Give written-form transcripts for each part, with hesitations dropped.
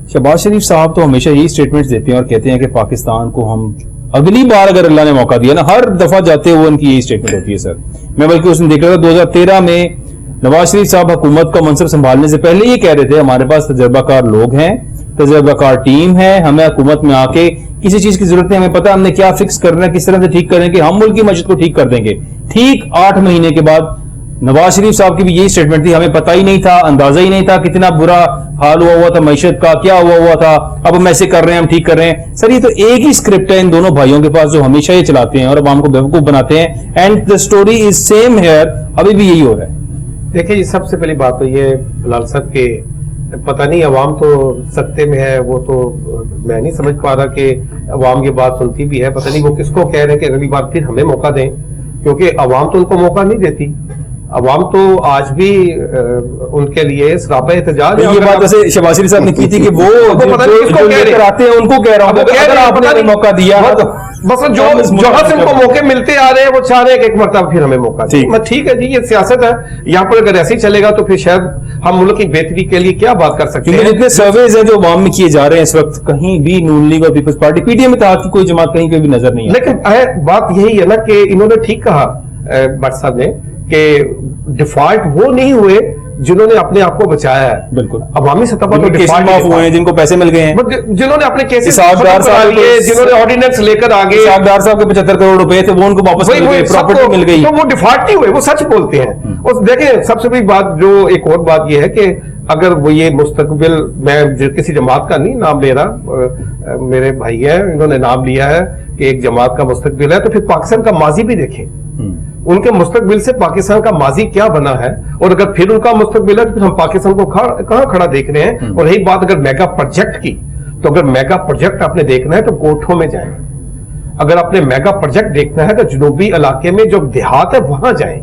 शहबाज शरीफ साहब तो हमेशा यही स्टेटमेंट्स देते हैं और कहते हैं कि पाकिस्तान को हम अगली बार अगर अल्लाह ने मौका दिया ना, हर दफा जाते हुए उनकी यही स्टेटमेंट होती है सर। मैं बल्कि उसने देख रहा था 2013 में नवाज शरीफ साहब हुकूमत का मनसब संभालने से पहले ये कह रहे थे हमारे पास तजर्बाकार लोग हैं, तजर्बाकार टीम है, हमें हुकूमत में आके किसी चीज की जरूरत है, हमें पता हमने क्या फिक्स करना है, किस तरह से ठीक करें कि हम मुल्क की मस्जिद को ठीक कर देंगे। ठीक 8 महीने के बाद नवाज शरीफ साहब की भी यही स्टेटमेंट थी, हमें पता ही नहीं था, अंदाजा ही नहीं था कितना बुरा हाल हुआ था मैशत का, क्या हुआ था, अब हम ऐसे कर रहे हैं, हम ठीक कर रहे हैं। सर ये तो एक ही स्क्रिप्ट है इन दोनों भाइयों के पास जो हमेशा ये चलाते हैं और अवाम को बेवकूफ बनाते हैं। And the story is same here, अभी भी यही हो रहा है। देखिए जी, सबसे पहली बात तो ये लाल साहब के पता नहीं अवाम तो सत्ते में है, वो तो मैं नहीं समझ पा रहा कि अवाम ये बात सुनती भी है, पता नहीं वो किसको कह रहे हैं कि अगली बार फिर हमें मौका दें, क्योंकि अवाम तो उनको मौका नहीं देती। अवाम तो आज भी उनके लिए सरापा एहतजाज है। ये बात वैसे शहबाज शरीफ साहब ने की थी कि वो पता नहीं किसको आते हैं उनको कह रहा हूं, अगर आपने मौका दिया तो बस जो जहां से उनको मौके मिलते आ रहे हैं वो चाह रहे हैं कि एक मरतबा फिर हमें मौका दे। ठीक है जी, ये सियासत है, यहाँ पर अगर ऐसे ही चलेगा तो फिर शायद हम मुल्क की बेहतरी के लिए क्या बात कर सकते हैं। जितने सर्वेज हैं जो अवाम में किए जा रहे हैं इस वक्त, कहीं भी नून लीग और पीपल्स पार्टी पीटीएम में की कोई जमात कहीं पे भी नजर नहीं है। लेकिन बात यही है ना कि इन्होंने ठीक कहा भट्ट साहब ने कि डिफॉल्ट वो नहीं हुए जिन्होंने अपने आप को बचाया है। बिल्कुल, अवामी सतह पर तो डिफॉल्ट हुए हैं, जिनको पैसे मिल गए हैं, जिन्होंने अपने केसेस लिए, जिन्होंने ऑर्डिनेंस लेकर आगे, साहबदार साहब के 75 करोड़ रुपए थे वो उनको वापस मिल गए, प्रॉपर्टी मिल गई, तो वो डिफॉल्ट नहीं हुए, वो सच बोलते हैं। और देखें सबसे बड़ी बात जो एक और बात ये है कि अगर वो ये मुस्तकबिल, मैं किसी जमात का नहीं नाम ले रहा, मेरे भाई है इन्होंने नाम लिया है कि एक जमात का मुस्तकबिल है, तो फिर पाकिस्तान का माजी भी देखें, उनके मुस्तकबिल से पाकिस्तान का माजी क्या बना है, और अगर फिर उनका मुस्तकबिल है तो फिर हम पाकिस्तान को कहां खड़ा देख रहे हैं। और यही बात अगर मेगा प्रोजेक्ट की, तो अगर मेगा प्रोजेक्ट आपने देखना है तो कोठों में जाएं, अगर आपने मेगा प्रोजेक्ट देखना है तो जनूबी इलाके में जो देहात है वहां जाएं,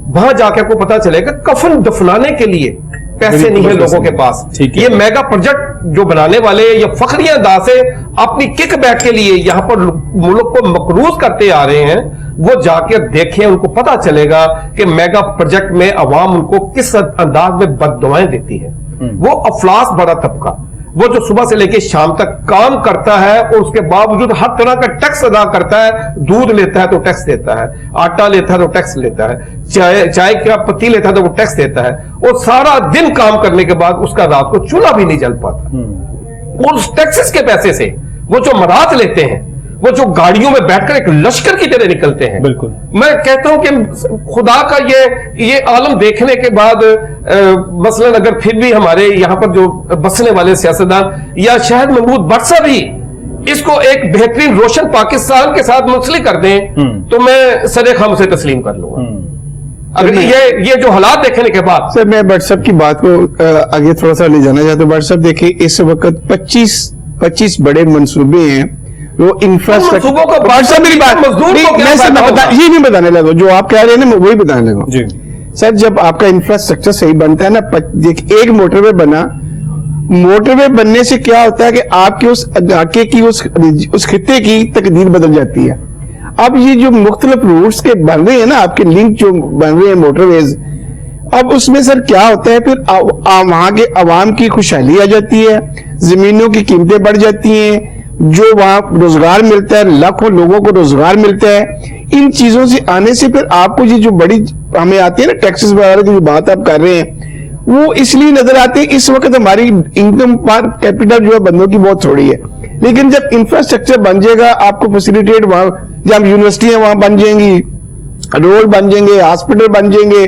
वहां जाके आपको पता चलेगा कफन दफनाने के लिए पैसे नहीं है लोगों के पास। ये मेगा प्रोजेक्ट जो बनाने वाले या फखरिया दासे अपनी किक बैक के लिए यहां पर मुल्क को मकरूज करते आ रहे हैं, वो जाके देखें, उनको पता चलेगा कि मेगा प्रोजेक्ट में अवाम उनको किस अंदाज में बददुआएं देती है। वो अफलास बड़ा तबका, वो जो सुबह से लेकर शाम तक काम करता है और उसके बावजूद हर तरह का टैक्स अदा करता है, दूध लेता है तो टैक्स देता है, आटा लेता है तो टैक्स लेता है, चाय का पत्ती लेता है तो वो टैक्स देता है, और सारा दिन काम करने के बाद उसका रात को चूल्हा भी नहीं जल पाता। और उस टैक्सेस के पैसे से वो जो मरात लेते हैं, वो जो गाड़ियों में बैठकर एक लश्कर की तरह निकलते हैं। बिल्कुल, मैं कहता हूं कि खुदा का ये आलम देखने के बाद मसलन अगर फिर भी हमारे यहां पर जो बसने वाले सियासतदान या शायद महमूद भट्ट साहब भी इसको एक बेहतरीन रोशन पाकिस्तान के साथ मुंसलिक कर दें तो मैं सरे खाम से तस्लीम कर लूंगा। अगर ये जो हालात देखने के बाद। सर मैं भट्ट साहब की बात को आगे थोड़ा सा ले जाना चाहता हूँ। भट्ट साहब देखिए, इस वक्त 25 बड़े मंसूबे हैं, वो इंफ्रास्ट्रक्चर मेरी बात ये नहीं बताने लगा, जो आप कह रहे हैं ना वही बताने लगा। सर जब आपका इंफ्रास्ट्रक्चर सही बनता है ना, एक मोटरवे बना, मोटरवे बनने से क्या होता है कि आपके उस इलाके की उस खित्ते की तकदीर बदल जाती है। अब ये जो मुख्तलिफ रूट्स के बन रहे हैं ना, आपके लिंक जो बन रहे हैं मोटरवेज, अब उसमें सर क्या होता है, फिर वहां के अवाम की खुशहाली आ जाती है, जमीनों की कीमतें बढ़ जाती हैं, जो वहां रोजगार मिलता है, लाखों लोगों को रोजगार मिलता है। इन चीजों से आने से फिर आपको ये जो बड़ी हमें आती है ना टैक्सेस वगैरह की जो बात आप कर रहे हैं, वो इसलिए नजर आते हैं। इस वक्त हमारी इनकम पर कैपिटल जो है बंदों की बहुत थोड़ी है, लेकिन जब इंफ्रास्ट्रक्चर बन जाएगा, आपको फैसिलिटेट वहां जब यूनिवर्सिटियां वहां बन जाएंगी, रोड बन जाएंगे, हॉस्पिटल बन जाएंगे,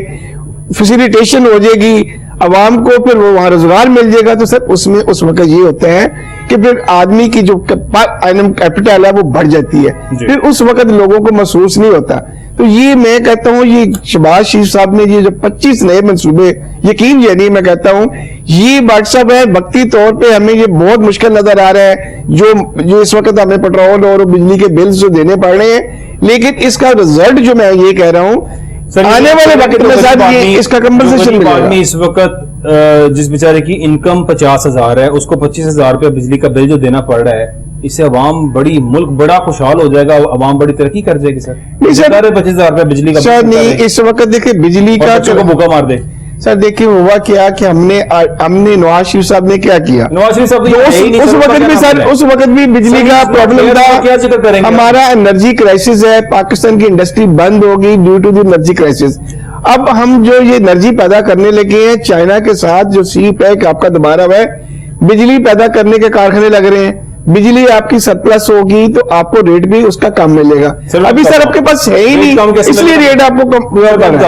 फैसिलिटेशन हो जाएगी, अवाम को फिर वो वहां रोजगार मिल जाएगा, तो सर उसमें उस वक्त ये होता है कि फिर आदमी की जो कैपिटल है वो बढ़ जाती है, फिर उस वक्त लोगों को महसूस नहीं होता। तो ये मैं कहता हूँ, ये शहबाज शरीफ साहब ने ये जो 25 नए मंसूबे, यकीन जानिए मैं कहता हूँ ये व्हाट्सएप है, वक्ती तौर पे हमें ये बहुत मुश्किल नजर आ रहा है, जो इस वक्त हमें पेट्रोल और बिजली के बिल्स जो देने पड़ रहे हैं, लेकिन इसका रिजल्ट जो मैं ये कह रहा हूँ आने वाले वक्त में शायद इसका कंपनसेशन आदमी इस वक्त जिस बेचारे की इनकम 50,000 है, उसको 25,000 रुपया बिजली का बिल जो देना पड़ रहा है, इससे अवाम मुल्क बड़ा खुशहाल हो जाएगा, अवाम बड़ी तरक्की कर जाएगी। सर 25,000 रुपया बिजली का सर नहीं, इस वक्त देखिए बिजली का को भूखा मार दे सर देखिए हुआ क्या कि हमने नवाज शरीफ साहब ने क्या किया, नवाज शरीफ साहब उस वक्त भी सर, उस वक्त भी बिजली का प्रॉब्लम था, हमारा एनर्जी क्राइसिस है, पाकिस्तान की इंडस्ट्री बंद होगी due to the energy crisis. अब हम जो ये एनर्जी पैदा करने लगे हैं चाइना के साथ, जो सी पैक आपका दोबारा है, बिजली पैदा करने के कारखाने लग रहे हैं, बिजली आपकी सरप्लस होगी तो आपको रेट भी उसका कम मिलेगा। अभी सर आपके पास है ही नहीं, इसलिए रेट आपको कम,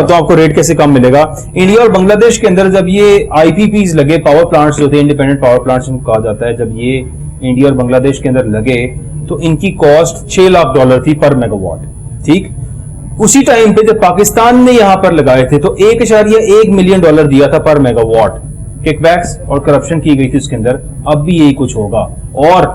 तो आपको रेट कैसे कम मिलेगा? इंडिया और बांग्लादेश के अंदर जब ये आईपीपीज लगे, पावर प्लांट्स जो थे, इंडिपेंडेंट पावर प्लांट्स इनको कहा जाता है, जब ये इंडिया और बांग्लादेश के अंदर लगे तो इनकी कॉस्ट $6 लाख थी पर मेगावाट। ठीक उसी टाइम पे जब पाकिस्तान ने यहां पर लगाए थे तो $1.1 मिलियन दिया था पर मेगावाट। किकबैक्स और करप्शन की गई थी उसके अंदर। अब भी यही कुछ होगा और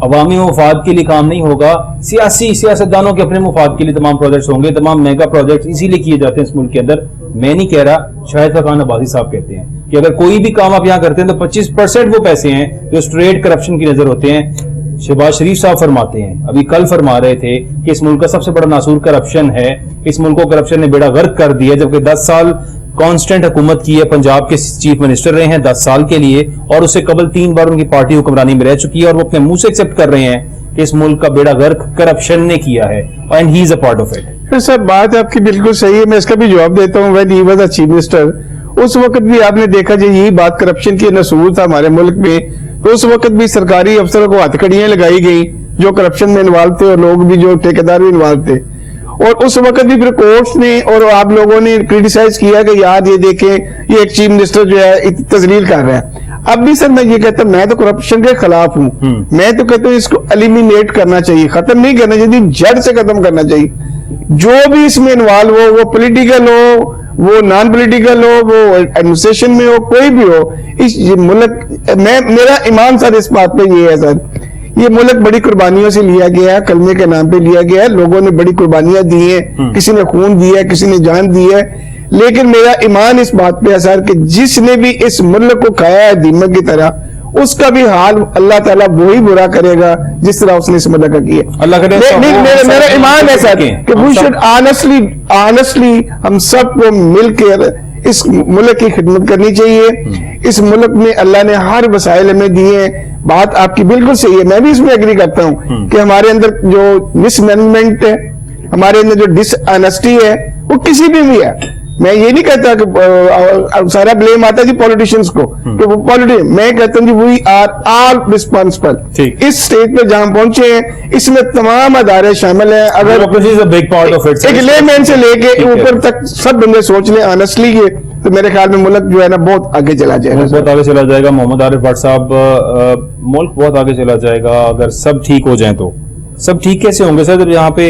अवामी मुफाद के लिए काम नहीं होगा, सियासतदानों के अपने मुफाद के लिए तमाम प्रोजेक्ट्स होंगे, तमाम मेगा प्रोजेक्ट्स इसीलिए किए जाते हैं इस मुल्क के अंदर। मैं नहीं कह रहा, शाहिद फरहान अब्बासी साहब कहते हैं कि अगर कोई भी काम आप यहां करते हैं तो 25% वो पैसे हैं जो स्ट्रेट करप्शन की नजर होते हैं। शहबाज शरीफ साहब फरमाते हैं, अभी कल फरमा रहे थे कि इस मुल्क का सबसे बड़ा नासूर करप्शन है, इस मुल्क को करप्शन ने बेड़ा गर्क कर दिया, जबकि 10 साल कांस्टेंट हुकूमत की है, पंजाब के चीफ मिनिस्टर रहे हैं 10 साल के लिए, और उससे कबल 3 बार उनकी पार्टी हुक्मरानी में रह चुकी है, और वो अपने मुंह से एक्सेप्ट कर रहे हैं कि इस मुल्क का बेड़ा गर्क करप्शन ने किया है and he is a part of it. Sir बात आपकी बिल्कुल सही है, मैं इसका भी जवाब देता हूँ। When he was a chief minister, उस वक्त भी आपने देखा जो यही बात करप्शन की नसूर था हमारे मुल्क में, तो उस वक्त भी सरकारी अफसरों को हथकड़ियां लगाई गई जो करप्शन में इन्वॉल्व थे, और लोग भी जो ठेकेदार भी इन्वॉल्व थे। और उस वक्त भी फिर कोर्ट्स ने और आप लोगों ने क्रिटिसाइज किया कि यार ये देखें ये एक चीफ मिनिस्टर जो है तजलील कर रहा है। अब भी सर मैं ये कहता हूं, मैं तो करप्शन के खिलाफ हूं, मैं तो कहता हूं इसको एलिमिनेट करना चाहिए, खत्म नहीं करना चाहिए, जड़ से खत्म करना चाहिए। जो भी इसमें इन्वॉल्व हो, वो पॉलिटिकल हो, वो नॉन पॉलिटिकल हो, वो एडमिनिस्ट्रेशन में हो, कोई भी हो, इस मुल्क मेरा ईमान सर इस बात पे ये है सर, ये मुल्क बड़ी कुर्बानियों से लिया गया है, कलमे के नाम पे लिया गया है, लोगों ने बड़ी कुर्बानियां दी हैं, किसी ने खून दिया है, किसी ने जान दी है, लेकिन मेरा ईमान इस बात पे है सर कि जिसने भी इस मुल्क को खाया है दीमक की तरह, उसका भी हाल अल्लाह ताला वही बुरा करेगा जिस तरह उसने इस मुल्क का किया। अल्लाह करे। मेरा ईमान है सर कि वी शुड ऑनेस्टली हम सबको मिलकर इस मुल्क की खिदमत करनी चाहिए। इस मुल्क में अल्लाह ने हर वसाइल हमें दिए हैं, बात आपकी बिल्कुल सही है, मैं भी इसमें एग्री करता हूं कि हमारे अंदर जो मिसमैनेजमेंट है, हमारे अंदर जो डिसऑनेस्टी है, वो किसी भी है। मैं ये नहीं कहता कि सारा ब्लेम आता है जी पॉलिटिशियंस को, कि वो पॉलिटिशियन, मैं कहता हूँ जी वी आर ऑल रिस्पॉन्सिबल। इस स्टेज पे जहां पहुंचे हैं इसमें तमाम अदारे शामिल हैं। अगर एक लेमैन से लेके ऊपर तक सब बंदे सोच लें ऑनेस्टली ये, तो मेरे ख्याल में मुल्क जो है ना बहुत आगे चला जाएगा, बहुत आगे चला जाएगा। मोहम्मद आरिफ भट्ट साहब, मुल्क बहुत आगे चला जाएगा अगर सब ठीक हो जाए। तो सब ठीक कैसे होंगे सर? जब यहाँ पे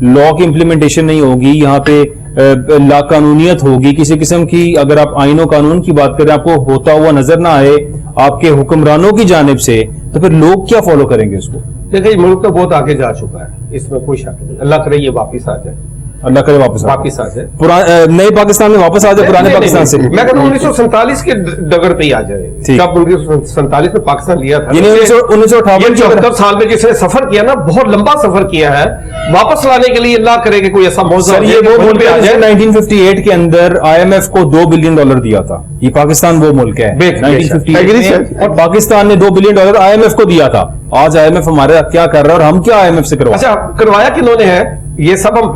लॉ की इम्प्लीमेंटेशन नहीं होगी, यहाँ पे ला कानूनियत होगी किसी किस्म की, अगर आप आईनो कानून की बात करें आपको होता हुआ नजर ना आए आपके हुक्मरानों की जानिब से, तो फिर लोग क्या फॉलो करेंगे उसको? देखिए मुल्क तो बहुत आगे जा चुका है, इसमें कोई शक नहीं। अल्लाह करे ये वापिस आ जाए, अल्लाह करे वापस आ जाए, नए पाकिस्तान में वापस आ जाए, पुराने पाकिस्तान से। मैं कहता हूँ 1947 के डगर पे ही आ जाए। जब 1947 में पाकिस्तान लिया था, 1958 74 साल में जिसने सफर किया ना, बहुत लंबा सफर किया है, वापस लाने के लिए अल्लाह करे कि कोई ऐसा मौका ये वो मुल्क है 1958 के अंदर IMF को $2 बिलियन दिया था। ये पाकिस्तान वो मुल्क है 1958 में, और पाकिस्तान ने $2 बिलियन IMF को दिया था। आज IMF हमारे क्या कर रहा है और हम क्या IMF से करवा? अच्छा, करवाया किन्होंने है? ये सब हम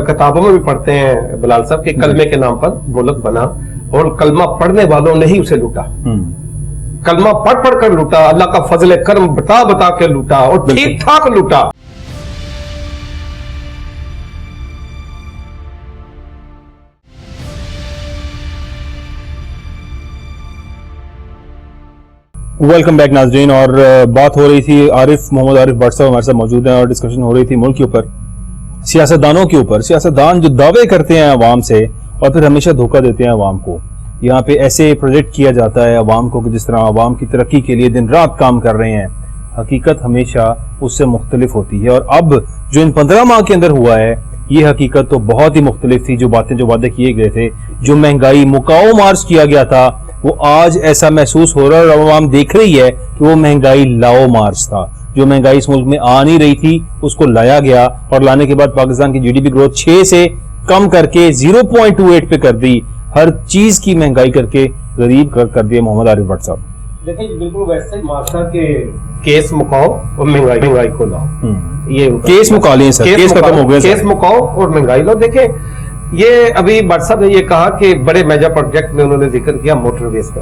किताबों में भी पढ़ते हैं बिलाल साहब के कलमे के नाम पर मुल्क बना, और कलमा पढ़ने वालों ने ही उसे लूटा। कलमा पढ़ कर लूटा, अल्लाह का फजल करम बता के लूटा, और ठीक ठाक लूटा। वेलकम बैक नाज़रीन। और बात हो रही थी मोहम्मद आरिफ भट्ट साहब हमारे साथ मौजूद हैं, और डिस्कशन हो रही थी मुल्क के ऊपर, सियासतदानों के ऊपर। सियासतदान जो दावे करते हैं अवाम से और फिर हमेशा धोखा देते हैं अवाम को। यहाँ पे ऐसे प्रोजेक्ट किया जाता है अवाम को कि जिस तरह अवाम की तरक्की के लिए दिन रात काम कर रहे हैं, हकीकत हमेशा उससे मुख्तलिफ होती है। और अब जो इन 15 माह के अंदर हुआ है, ये हकीकत तो बहुत ही मुख्तलिफ थी। जो वादे किए गए थे, जो महंगाई मुकाओ मार्च किया गया था, वो आज ऐसा महसूस हो रहा है और अवाम देख रही है कि वो महंगाई लाओ मार्च था। जो महंगाई इस मुल्क में आ नहीं रही थी उसको लाया गया, और लाने के बाद पाकिस्तान की GDP ग्रोथ 6 से कम करके 0.28 पे कर दी। ہر چیز کی مہنگائی کر کے غریب کر دیا محمد عارف بٹ صاحب. دیکھیں بالکل ویسے ہی ماسٹر کے کیس مکاؤ اور مہنگائی کو لاؤ. یہ کیس مکا لیں سر, کیس ختم ہو گئے, کیس مکاؤ اور مہنگائی لو. دیکھیں یہ ابھی بٹ صاحب نے یہ کہا کہ بڑے میجر پروجیکٹ میں انہوں نے ذکر کیا موٹر ویز کا.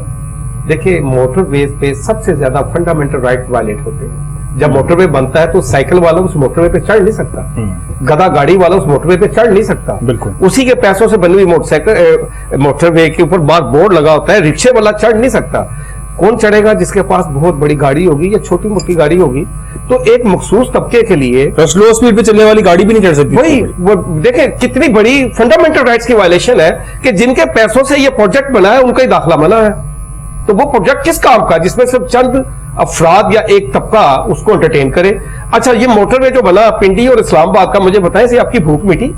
دیکھیں موٹر ویز پہ سب سے زیادہ فنڈامنٹل رائٹ وائلیٹ ہوتے ہیں. جب موٹر وے بنتا ہے تو سائیکل والا اس موٹر وے پہ چڑھ نہیں سکتا, گدا گاڑی والا اس موٹر وے پہ چڑھ نہیں سکتا. بالکل اسی کے پیسوں سے بنی ہوئی موٹر سائیکل موٹر وے کے اوپر بورڈ لگا ہوتا ہے, رکشے والا چڑھ نہیں سکتا. کون چڑھے گا؟ جس کے پاس بہت بڑی گاڑی ہوگی یا چھوٹی موٹی گاڑی ہوگی. تو ایک مخصوص طبقے کے لیے سلو اسپیڈ پہ چلنے والی گاڑی بھی نہیں چڑھ سکتی. وہی وہ دیکھیں کتنی بڑی فنڈامنٹل رائٹس کی وائلیشن ہے کہ جن کے پیسوں سے یہ پروجیکٹ بنا ہے ان کا ہی داخلہ منع ہے. تو وہ پروجیکٹ کس کام کا جس میں صرف چند افراد یا ایک طبقہ اس کو انٹرٹین کرے. اچھا یہ موٹر وے جو بنا پنڈی اور اسلام آباد کا, مجھے بتائیں سے آپ کی بھوک مٹی؟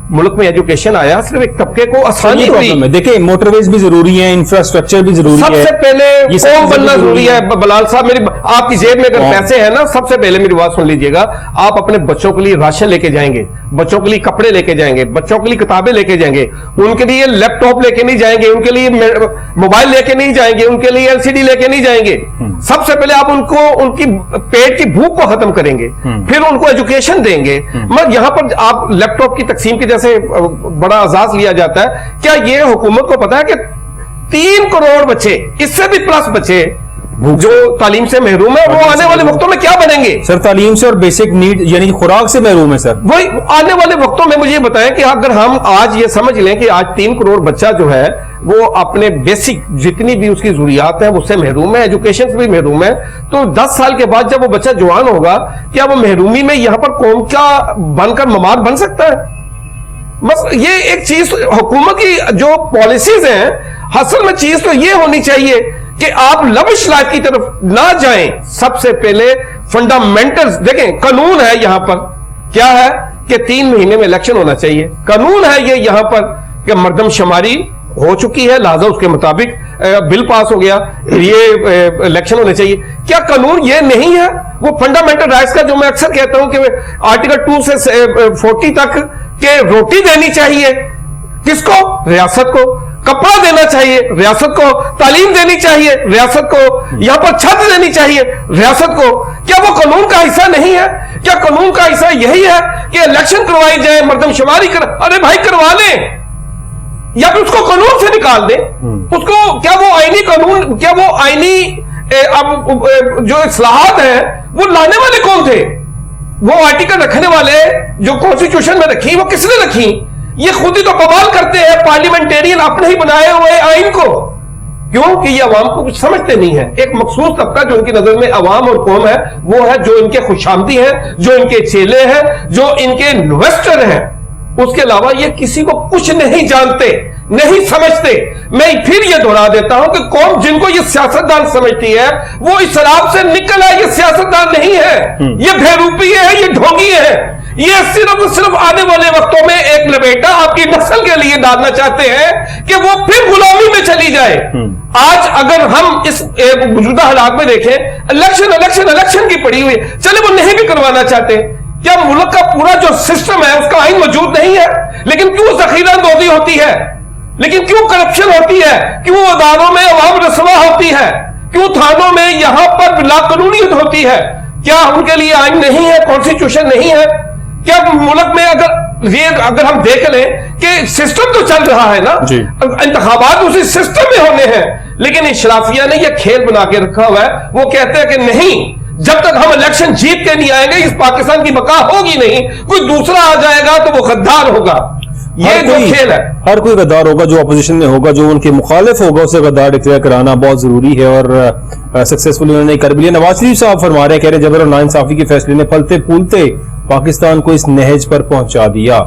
ملک میں ایجوکیشن آیا, صرف ایک طبقے کو آسانی ہوئی. دیکھیں موٹر ویز بھی ضروری ہے, انفراسٹرکچر بھی ضروری ہے. سب سے پہلے قوم بننا ضروری ہے. بلال صاحب میری آپ کی جیب میں اگر پیسے ہیں نا, سب سے پہلے میری بات سن لیجئے گا, آپ اپنے بچوں کے لیے راشن لے کے جائیں گے, بچوں کے لیے کپڑے لے کے جائیں گے, بچوں کے لیے کتابیں لے کے جائیں گے, ان کے لیے لیپ ٹاپ لے کے نہیں جائیں گے, ان کے لیے موبائل لے کے نہیں جائیں گے, ان کے لیے LCD لے کے نہیں جائیں گے. سب سے پہلے آپ ان کی پیٹ کی بھوک کو ختم کریں گے, پھر ان کو ایجوکیشن دیں گے. مگر یہاں پر آپ لیپ ٹاپ کی تقسیم کی جیسے بڑا اعزاز لیا جاتا ہے. کیا یہ حکومت کو پتا ہے کہ 3 کروڑ بچے, اس سے بھی پلس بچے جو تعلیم سے محروم ہے, وہ آنے والے وقتوں میں کیا بنیں گے؟ سر تعلیم سے اور بیسک نیڈ یعنی خوراک سے محروم ہے سر. وہی آنے والے وقتوں میں مجھے بتائیں کہ اگر ہم آج یہ سمجھ لیں کہ آج 3 کروڑ بچہ جو ہے وہ اپنے بیسک جتنی بھی اس کی ضروریات ہیں اس سے محروم ہے, ایجوکیشن سے بھی محروم ہے, تو 10 سال کے بعد جب وہ بچہ جوان ہوگا کیا وہ محرومی میں یہاں پر قوم کا بن کر مماد بن سکتا ہے؟ بس یہ ایک چیز حکومت کی جو پالیسیز ہیں, اصل میں چیز تو یہ ہونی چاہیے کہ آپ لوش لائف کی طرف نہ جائیں. سب سے پہلے فنڈامنٹلز دیکھیں. قانون ہے یہاں پر کیا ہے کہ 3 مہینے میں الیکشن ہونا چاہیے. قانون ہے یہ یہاں پر کہ مردم شماری ہو چکی ہے, لہذا اس کے مطابق بل پاس ہو گیا, یہ الیکشن ہونے چاہیے. کیا قانون یہ نہیں ہے وہ فنڈامنٹل رائٹس کا جو میں اکثر کہتا ہوں کہ آرٹیکل 2 سے 40 تک کہ روٹی دینی چاہیے کس کو؟ ریاست کو. کپڑا دینا چاہیے ریاست کو. تعلیم دینی چاہیے ریاست کو. یہاں پر چھت دینی چاہیے ریاست کو. کیا وہ قانون کا حصہ نہیں ہے؟ کیا قانون کا حصہ یہی ہے کہ الیکشن کروائی جائے, مردم شماری ارے بھائی کروا لیں, یا پھر اس کو قانون سے نکال دیں. اس کو کیا وہ آئینی قانون, کیا وہ آئینی جو اصلاحات ہیں وہ لانے والے کون تھے؟ وہ آرٹیکل رکھنے والے جو کانسٹیٹیوشن میں رکھی وہ کس نے رکھی؟ یہ خود ہی تو بوال کرتے ہیں پارلیمنٹیرین اپنے ہی بنائے ہوئے آئین کو. کیوں کہ یہ عوام کو کچھ سمجھتے نہیں ہیں. ایک مخصوص طبقہ جو ان کی نظر میں عوام اور قوم ہے وہ ہے جو ان کے خوشامدی ہیں, جو ان کے چیلے ہیں, جو ان کے انویسٹر ہیں. اس کے علاوہ یہ کسی کو کچھ نہیں جانتے, نہیں سمجھتے. میں پھر یہ دہرا دیتا ہوں کہ قوم جن کو یہ سیاستدان سمجھتی ہے وہ اس شراب سے نکل ہے, یہ سیاستدان نہیں ہے, یہ بھیروپی ہے, یہ ڈھونگی ہے. یہ صرف آنے والے وقتوں میں ایک لپیٹا آپ کی نسل کے لیے ڈالنا چاہتے ہیں کہ وہ پھر غلامی میں چلی جائے. آج اگر ہم اس موجودہ حالات میں دیکھیں, الیکشن کی پڑی ہوئی, چلے وہ نہیں بھی کروانا چاہتے. کیا ملک کا پورا جو سسٹم ہے اس کا آئین موجود نہیں ہے؟ لیکن کیوں ذخیرہ اندوزی ہوتی ہے, لیکن کیوں کرپشن ہوتی ہے, کیوں اداروں میں عوام رسوا ہوتی ہے, کیوں تھانوں میں یہاں پر لا قانونیت ہوتی ہے؟ کیا ان کے لیے آئین نہیں ہے, کانسٹیٹیوشن نہیں ہے؟ کیا ملک میں اگر ہم دیکھ لیں کہ سسٹم تو چل رہا ہے نا, انتخابات اسی سسٹم میں ہونے ہیں, لیکن اشرافیہ نے یہ کھیل بنا کے رکھا ہوا ہے. وہ کہتے ہیں کہ نہیں, جب تک ہم الیکشن جیت کے نہیں آئیں گے اس پاکستان کی بقا ہوگی نہیں. کوئی دوسرا آ جائے گا تو وہ غدار ہوگا. یہ جو کھیل ہے, ہر کوئی غدار ہوگا جو اپوزیشن میں ہوگا, جو ان کے مخالف ہوگا اسے غدار ڈکلیئر کرانا بہت ضروری ہے, اور سکسیسفلی انہوں نے کر بھی لیا. نواز شریف صاحب فرما رہے, کہہ رہے جبر اور ناانصافی کے فیصلے نے پھلتے پھولتے پاکستان کو اس نہج پر پہنچا دیا.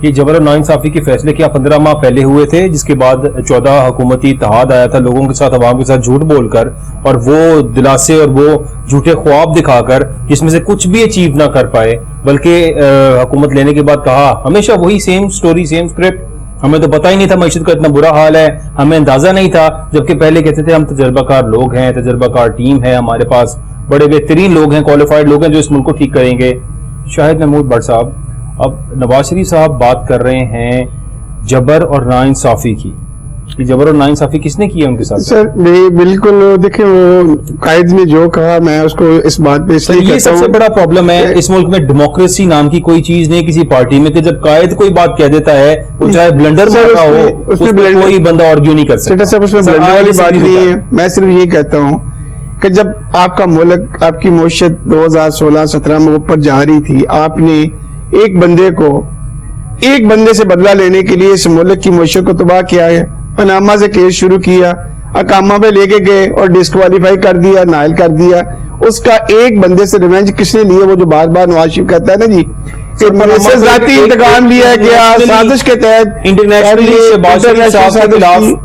یہ جبر اور ناانصافی کے فیصلے کیا 15 ماہ پہلے ہوئے تھے, جس کے بعد 14 حکومتی اتحاد آیا تھا لوگوں کے ساتھ, عوام کے ساتھ جھوٹ بول کر اور وہ دلاسے اور وہ جھوٹے خواب دکھا کر جس میں سے کچھ بھی اچیو نہ کر پائے, بلکہ حکومت لینے کے بعد کہا ہمیشہ وہی سیم سٹوری سیم سکرپٹ, ہمیں تو پتہ ہی نہیں تھا معیشت کا اتنا برا حال ہے, ہمیں اندازہ نہیں تھا. جبکہ پہلے کہتے تھے ہم تجربہ کار لوگ ہیں, تجربہ کار ٹیم ہے, ہمارے پاس بڑے بہترین لوگ ہیں, کوالیفائڈ لوگ ہیں جو اس ملک کو ٹھیک کریں گے. شاہد محمود بٹ صاحب, اب نواز شریف صاحب بات کر رہے ہیں جبر اور ناانصافی کی, یہ جبر اور ناانصافی کس نے کی ہے ان کے ساتھ؟ سر نہیں بالکل دیکھیں وہ قائد نے جو کہا میں اس کو اس بات پہ سر یہ سب سے بڑا پرابلم ہے اس ملک میں، ڈیموکریسی نام کی کوئی چیز نہیں کسی پارٹی میں، کہ جب قائد کوئی بات کہہ دیتا ہے وہ چاہے بلنڈر مارا ہو اس میں کوئی بندہ آرگیو نہیں کر سکتا. صاحب اس میں بلنڈر والی بات نہیں ہے. میں صرف یہ کہتا ہوں کہ جب آپ کا ملک، آپ کی معیشت 2016-17 میں اوپر جا رہی تھی، آپ نے ایک بندے سے بدلہ لینے کے لیے اس ملک کی معیشت کو تباہ کیا ہے. پاناما سے کیس شروع کیا، اقامہ پہ لے کے گئے اور ڈسکوالیفائی کر دیا، نائل کر دیا. اس کا ایک بندے سے ریونج کس نے لیا؟ وہ جو بار بار نواز شریف کہتا ہے نا جی کہ میرے سے ذاتی انتقام لیا گیا سازش کے تحت،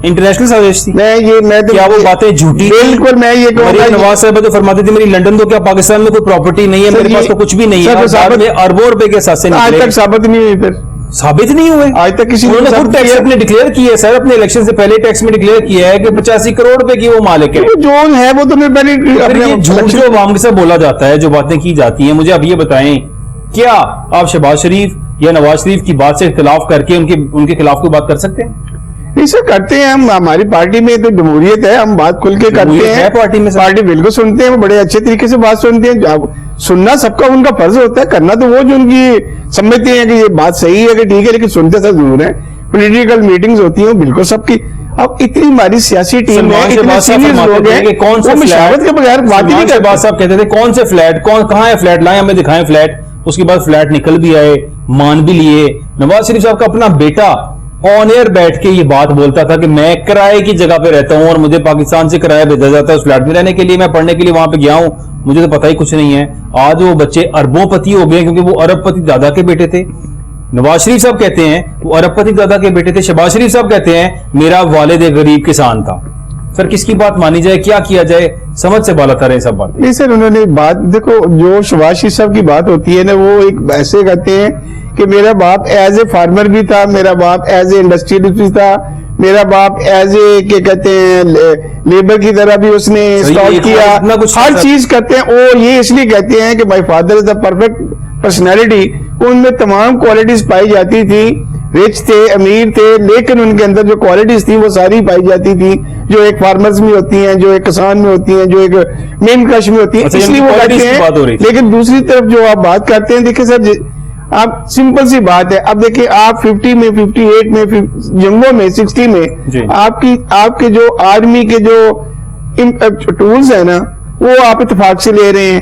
انٹرنیشنل سازش تھی. میں کیا وہ باتیں جھوٹی؟ بالکل میں یہ کہوں گا نواز صاحب تو فرماتے تھے میری لندن تو کیا پاکستان میں کوئی پراپرٹی نہیں ہے، میرے پاس تو کچھ بھی نہیں ہے، اربوں روپے کے ساتھ سے آج تک ثابت نہیں ہوئی. پھر ثابت نہیں ہوئے آج تک کسی نے خود ٹیکس اپنے ڈکلیئر کیا ہے سر، اپنے الیکشن سے پہلے ٹیکس میں ڈکلیئر کیا ہے کہ 85 کروڑ روپے کی وہ مالک ہے. جو ہے وہ تو میں پہلے جھوٹ جو عوام کے ساتھ بولا جاتا ہے، جو باتیں کی جاتی ہیں، مجھے اب یہ بتائیں کیا آپ شہباز شریف یا نواز شریف کی بات سے اختلاف کر کے ان کے خلاف کوئی بات کر سکتے ہیں؟ نہیں سر کرتے ہیں ہم. ہماری پارٹی میں تو جمہوریت ہے، ہم بات کھل کے کرتے ہیں. پارٹی میں پارٹی بالکل سنتے ہیں، وہ بڑے اچھے طریقے سے بات سنتے ہیں. سننا سب کا ان کا فرض ہوتا ہے، کرنا تو وہ جو ان کی سمجھتے ہیں کہ یہ بات صحیح ہے کہ ٹھیک ہے، لیکن سنتے سب ضرور ہیں. پولیٹیکل میٹنگز ہوتی ہیں بالکل سب کی. اب اتنی ہماری سیاسی ٹیم ہے، اتنے سینئر لوگ ہیں، وہ مشاورت کے بغیر بات ہی نہیں کرتے. صاحب کہتے تھے کون سے فلیٹ، کہاں ہے فلیٹ، لائیں ہمیں دکھائیں فلیٹ. اس کے بعد فلیٹ نکل بھی آئے، مان بھی لیے. نواز شریف صاحب کا اپنا بیٹا آن ایئر بیٹھ کے یہ بات بولتا تھا کہ میں کرائے کی جگہ پہ رہتا ہوں اور مجھے پاکستان سے کرایہ بھیجا جاتا ہے اس فلیٹ میں رہنے کے لیے، میں پڑھنے کے لیے وہاں پہ گیا ہوں، مجھے تو پتہ ہی کچھ نہیں ہے. آج وہ بچے اربوں پتی ہو گئے کیونکہ وہ ارب پتی دادا کے بیٹے تھے. نواز شریف صاحب کہتے ہیں وہ ارب پتی دادا کے بیٹے تھے. شہباز شریف صاحب کہتے ہیں میرا والد ایک غریب کسان تھا. سر کس کی بات مانی جائے، کیا کیا جائے؟ سمجھ سے بالا تر ہیں سب بات. نہیں سر انہوں نے بات دیکھو، جو شہباز شریف صاحب کی بات ہوتی ہے نا، وہ ایک ایسے کہتے ہیں کہ میرا باپ ایز اے فارمر بھی تھا، میرا باپ ایز اے انڈسٹریلسٹ بھی تھا، میرا باپ ایز اے کیا کہتے ہیں لیبر کی طرح بھی اس نے اسٹارٹ کیا. ہر چیز کرتے ہیں. اور یہ اس لیے کہتے ہیں کہ my father is the perfect personality. ان میں تمام کوالٹیز پائی جاتی تھی. رچ تھے، امیر تھے، لیکن ان کے اندر جو کوالٹیز تھی وہ ساری پائی جاتی تھی جو ایک فارمرز میں ہوتی ہیں، جو ایک کسان میں ہوتی ہیں، جو ایک مین کرش میں ہوتی ہیں. اس لیے وہ کہتے ہیں. لیکن دوسری طرف جو آپ بات کرتے ہیں، دیکھیں سر آپ سمپل سی بات ہے. اب دیکھیں آپ 50 میں 58 میں جنگوں میں 60 میں آپ کے جو آرمی کے جو ٹولز ہیں نا وہ آپ اتفاق سے لے رہے ہیں.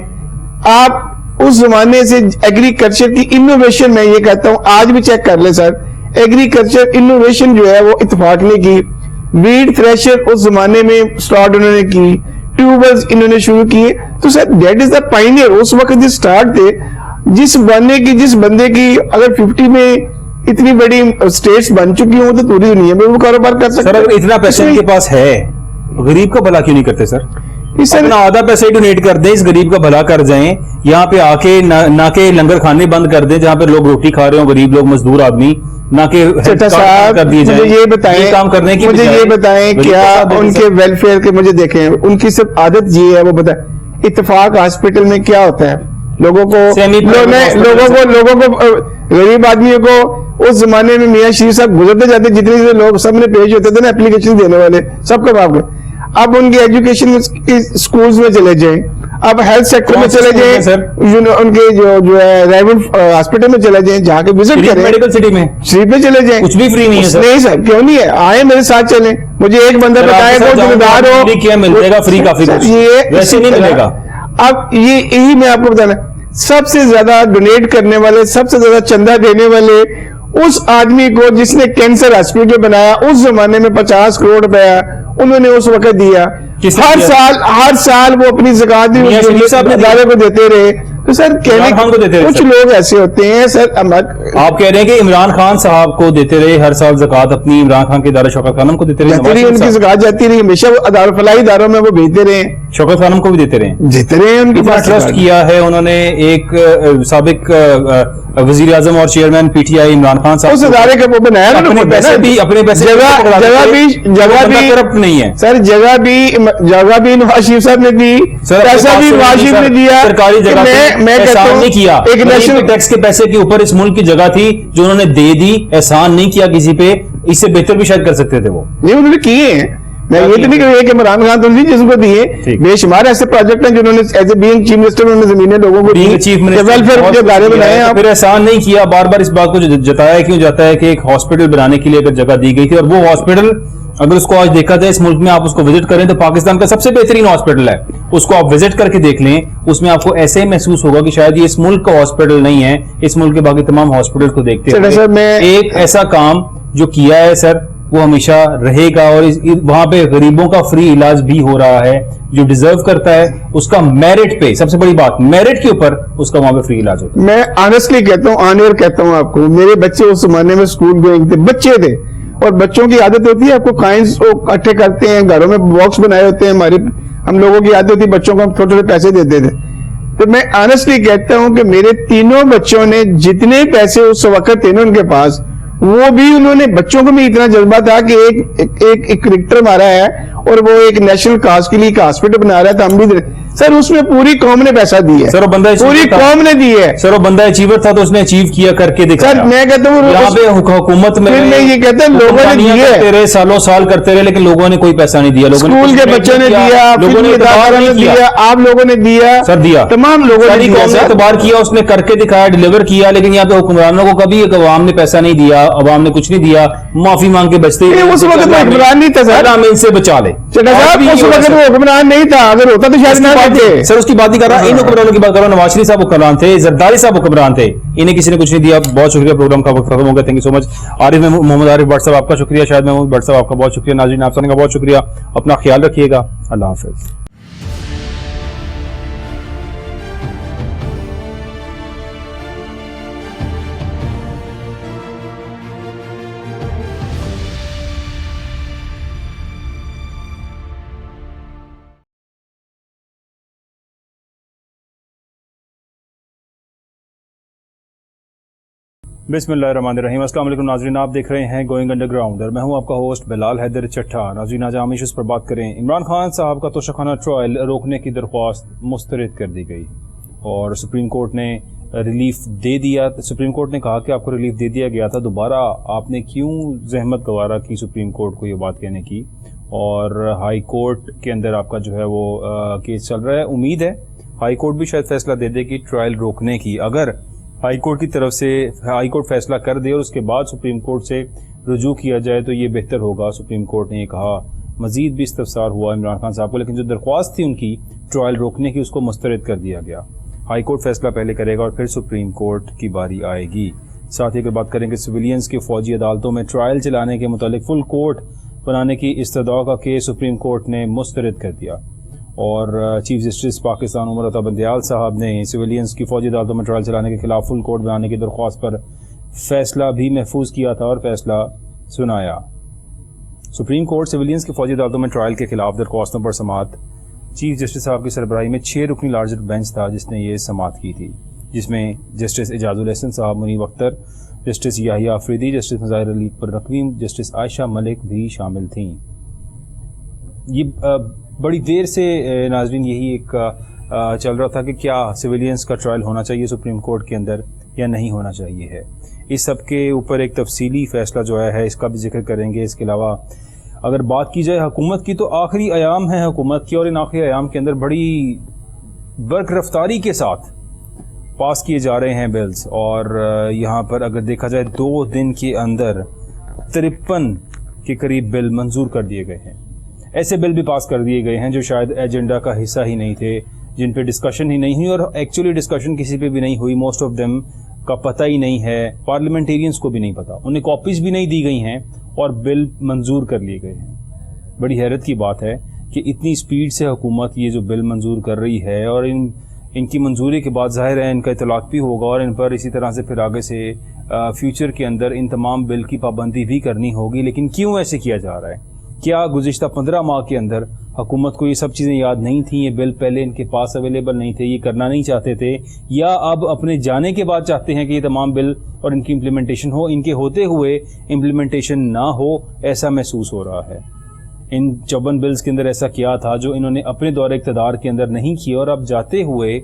آپ اس زمانے سے ایگریکلچر کی انوویشن، میں یہ کہتا ہوں آج بھی چیک کر لیں سر، ایگریکلچر انوویشن جو ہے وہ اتفاق نے کی. ویڈ تھریشر اس زمانے میں سٹارٹ انہوں نے کی، ٹیوبلز انہوں نے شروع کیے. تو سر دیٹ از دا پائنیئر. اس وقت جو سٹارٹ تھے، جس بندے کی اگر 50 میں اتنی بڑی اسٹیٹس بن چکی ہوں تو پوری دنیا میں وہ کاروبار کر سکتے. سر اگر اتنا پیسہ ان کے پاس ہے، غریب کا بھلا کیوں نہیں کرتے سر؟ اپنا آدھا پیسہ ڈونیٹ کر دیں، اس غریب کا بھلا کر جائیں. یہاں پہ آ کے نہ کہ لنگر کھانے بند کر دیں جہاں پہ لوگ روٹی کھا رہے ہوں، غریب لوگ، مزدور آدمی، نہ کہ مجھے یہ بتائیں کیا ان کے ویلفیئر کے، مجھے دیکھیں ان کی صرف عادت یہ ہے، وہ بتائیں اتفاق ہاسپٹل میں کیا ہوتا ہے، لوگوں کو غریب آدمیوں کو اس زمانے میں میاں شریف صاحب گزرتے جاتے جتنے لوگ سب نے پیش ہوتے تھے نا اپلیکیشن دینے والے، سب کا معاف. اب ان کی ایجوکیشن اسکولز میں چلے جائیں، اب ہیلتھ سیکٹر میں چلے جائیں، ان کے جو ہے رائول ہاسپٹل میں چلے جائیں، جہاں کے وزٹ کریں، میڈیکل سٹی میں فری پہ چلے جائیں. کچھ بھی فری نہیں ہے. نہیں سر کیوں نہیں ہے، آئے میرے ساتھ چلیں. مجھے ایک بندہ بتائے گا ذمہ دار ہو، کیا ملے گا فری؟ کافی ویسے نہیں ملے گا. اب یہی میں آپ کو بتانا، سب سے زیادہ ڈونیٹ کرنے والے، سب سے زیادہ چندہ دینے والے اس آدمی کو جس نے کینسر ہاسپٹل بنایا، اس زمانے میں 50 کروڑ روپیہ انہوں نے اس وقت دیا. ہر سال وہ اپنی زکات ادارے کو دیتے رہے. تو سر کچھ لوگ ایسے ہوتے ہیں سر. آپ کہہ رہے ہیں کہ عمران خان صاحب کو دیتے رہے ہر سال زکات اپنی، عمران خان کے ادارے شوکت خانم کو دیتے رہے، ان کی زکات جاتی رہی ہمیشہ، وہ فلاحی اداروں میں وہ بھیجتے رہے. شوکت خانم کو بھی دیتے رہے. ان کی ٹرسٹ کیا ہے انہوں نے. ایک سابق وزیر اعظم اور chairman P T I Imran Khan صاحب، اس ادارے کا وہ بنایا اپنے پیسے. جگہ بھی کرپٹ نہیں ہے سر. جگہ بھی نواز شریف صاحب نے دی، پیسہ بھی نواز شریف نے دیا. سرکاری جگہ میں احسان نہیں کیا. ایک نیشنل ٹیکس کے پیسے کے اوپر اس ملک کی جگہ تھی جو انہوں نے دے دی. احسان نہیں کیا کسی پہ. इससे बेहतर भी शायद कर सकते थे वो। नहीं उन्होंने किए हैं, मैं ये तो नहीं कह रहा कि इमरान खान तो नहीं जिसको दिए, बेशुमार ऐसे प्रोजेक्ट हैं जिन्होंने as a being chief minister उन्होंने जमीनें लोगों को दी, चीफ मिनिस्टर वेलफेयर के दायरे बनाए हैं। फिर एहसान नहीं किया, बार बार इस बात को जताया क्यों जाता है कि एक हॉस्पिटल बनाने के लिए अगर जगह दी गई थी, और वो हॉस्पिटल अगर उसको आज देखा जाए इस मुल्क में, आप उसको विजिट करें तो पाकिस्तान का सबसे बेहतरीन हॉस्पिटल है, उसको आप विजिट करके देख लें, उसमें आपको ऐसे ही महसूस होगा कि शायद ये इस मुल्क का हॉस्पिटल नहीं है, इस मुल्क के बाकी तमाम हॉस्पिटल को देखते हुए एक ऐसा काम जो किया है सर वो हमेशा रहेगा, और वहां पे गरीबों का फ्री इलाज भी हो रहा है, जो डिजर्व करता है उसका मेरिट पे, सबसे बड़ी बात मेरिट के ऊपर उसका वहां पे फ्री इलाज होता है। मैं ऑनेस्टली कहता हूँ, ऑन एयर कहता हूँ आपको, मेरे बच्चे उस जमाने में स्कूल गोइंग थे, बच्चे थे, और बच्चों की आदत होती है, आपको कॉइन्स इकट्ठे करते हैं, घरों में बॉक्स बनाए होते हैं, हम लोगों की आदत होती है, बच्चों को हम थोड़े थोड़े पैसे देते थे। तो मैं ऑनेस्टली कहता हूं कि मेरे तीनों बच्चों ने जितने पैसे उस वक्त थे ना उनके पास, वो भी उन्होंने, बच्चों को भी इतना जज्बा था कि एक क्रिकेटर मारा है और वो एक नेशनल काज के लिए एक हॉस्पिटल बना रहा है, तो हम भी सर उसमें पूरी कौम ने पैसा दिया है, सर वो बंदा पूरी कौम ने दी है, सर वो बंदा अचीवर था तो उसने अचीव किया करके दिखाया। सर मैं कहता हूँ यहाँ पे हुकूमत में मैं ये कहता हूँ लोगों ने दिए करते रहे, सालों साल करते रहे, लेकिन लोगों ने कोई पैसा नहीं दिया, लोगों स्कूल के बच्चों ने दिया, लोगों ने दिया, आप लोगों ने दिया, सर दिया, तमाम लोगों ने एतबार किया, उसने करके दिखाया, डिलीवर किया, लेकिन यहाँ पे हुक्मरानों को कभी अवाम ने पैसा नहीं दिया, अवाम ने कुछ नहीं दिया, माफी मांग के बचते उस वक्त हुक्मरान नहीं था सर, हमें इनसे बचा ले। उस वक्त वो हुक्मरान नहीं था, अगर होता तो शायद ना देते। सर उसकी बात नहीं कर रहा, इन हुक्मरानों की बात कर रहा हूं। नवाज शरीफ साहब हुक्मरान थे, जरदारी साहब हुक्मरान थे, इन्हें किसी ने कुछ नहीं दिया। बहुत शुक्रिया, प्रोग्राम का वक्त खत्म हो गया, thank you so much. Arif Mohammad Arif Bhatt साहब आपका शुक्रिया, शायद महमूद भट्ट साहब आपका बहुत शुक्रिया, नाज़रीन आप सबका बहुत शुक्रिया, अपना ख्याल रखिएगा, अल्लाह हाफिज। बिस्मिल्लाहिर्रहमानिर्रहीम, अस्सलाम वालेकुम नाज़रीन, आप देख रहे हैं गोइंग अंडरग्राउंड और मैं हूं आपका होस्ट बिलाल हैदर चट्टा। नाज़रीन आज हम इश्यूज़ पर बात करें। इमरान खान साहब का तोशाखाना ट्रायल रोकने की दरख्वास्त मुस्तरद कर दी गई और सुप्रीम कोर्ट ने रिलीफ दे दिया। सुप्रीम कोर्ट ने कहा कि आपको रिलीफ दे दिया गया था, दोबारा आपने क्यों जहमत गवारा की सुप्रीम कोर्ट को ये बात कहने की, और हाई कोर्ट के अंदर आपका जो है वो केस चल रहा है। उम्मीद है हाई कोर्ट भी शायद फैसला दे देगी ट्रायल रोकने की। अगर हाई कोर्ट की तरफ से हाई कोर्ट फैसला कर दे और उसके बाद सुप्रीम कोर्ट से रुजू किया जाए तो ये बेहतर होगा, सुप्रीम कोर्ट ने ये कहा। मजीद भी इस्तफसार हुआ इमरान खान साहब को, लेकिन जो दरख्वास्त थी उनकी ट्रायल रोकने की उसको मुस्तरद कर दिया गया। हाई कोर्ट फैसला पहले करेगा और फिर सुप्रीम कोर्ट की बारी आएगी। साथ ही अगर बात करेंगे सिविलियंस की फौजी अदालतों में ट्रायल चलाने के मुतालिक फुल कोर्ट बनाने की इस्तदा का केस सुप्रीम कोर्ट ने मुस्तरद कर दिया और चीफ जस्टिस पाकिस्तान उमर अता बंदयाल साहब ने सिविलियंस की फौजी अदालतों में ट्रायल चलाने के खिलाफ फुल कोर्ट बनाने की दरख्वास्त पर फैसला भी महफूज किया था और फैसला सुनाया। सुप्रीम कोर्ट सिविलियंस की फौजी अदालतों में ट्रायल के खिलाफ दरख्वास्तों पर समाअत चीफ जस्टिस साहब की सरबराही में 6 रुकनी लार्जर बेंच था जिसने ये समाअत की थी, जिसमें जस्टिस एजाजुल हसन साहब, Munib Akhtar, justice Yahya Afridi, justice Mazahar Ali Naqvi, justice Ayesha Malik भी शामिल थीं। ये बड़ी देर से नाज़रीन यही एक चल रहा था कि क्या सिविलियंस का ट्रायल होना चाहिए सुप्रीम कोर्ट के अंदर या नहीं होना चाहिए है। इस सब के ऊपर एक तफसीली फ़ैसला जो आया है इसका भी जिक्र करेंगे। इसके अलावा अगर बात की जाए हुकूमत की, तो आखिरी अयाम है हुकूमत की और इन आखिरी अयाम के अंदर बड़ी बर्क रफ्तारी के साथ पास किए जा रहे हैं बिल्स, और यहाँ पर अगर देखा जाए 2 दिन के अंदर 53 के करीब बिल मंजूर कर दिए गए हैं। ऐसे बिल भी पास कर दिए गए हैं जो शायद एजेंडा का हिस्सा ही नहीं थे, जिन पे डिस्कशन ही नहीं हुई और एक्चुअली डिस्कशन किसी पे भी नहीं हुई। मोस्ट ऑफ देम का पता ही नहीं है, पार्लियामेंटेरियंस को भी नहीं पता, उन्हें कॉपीज भी नहीं दी गई हैं और बिल मंजूर कर लिए गए हैं। बड़ी हैरत की बात है कि इतनी स्पीड से हुकूमत ये जो बिल मंजूर कर रही है और इनकी मंजूरी के बाद ज़ाहिर है इनका इतलाक़ भी होगा और इन पर इसी तरह से फिर आगे से फ्यूचर के अंदर इन तमाम बिल की पाबंदी भी करनी होगी। लेकिन क्यों ऐसे किया जा रहा है? क्या गुज़िश्ता 15 माह के अंदर हुकूमत को ये सब चीज़ें याद नहीं थी, ये बिल पहले इनके पास अवेलेबल नहीं थे, ये करना नहीं चाहते थे, या अब अपने जाने के बाद चाहते हैं कि ये तमाम बिल और इनकी इम्प्लीमेंटेशन हो, इनके होते हुए इम्प्लीमेंटेशन ना हो, ऐसा महसूस हो रहा है। इन 54 बिल्स के अंदर ऐसा क्या था जो इन्होंने अपने दौरे इक़्तिदार के अंदर नहीं किया और अब जाते हुए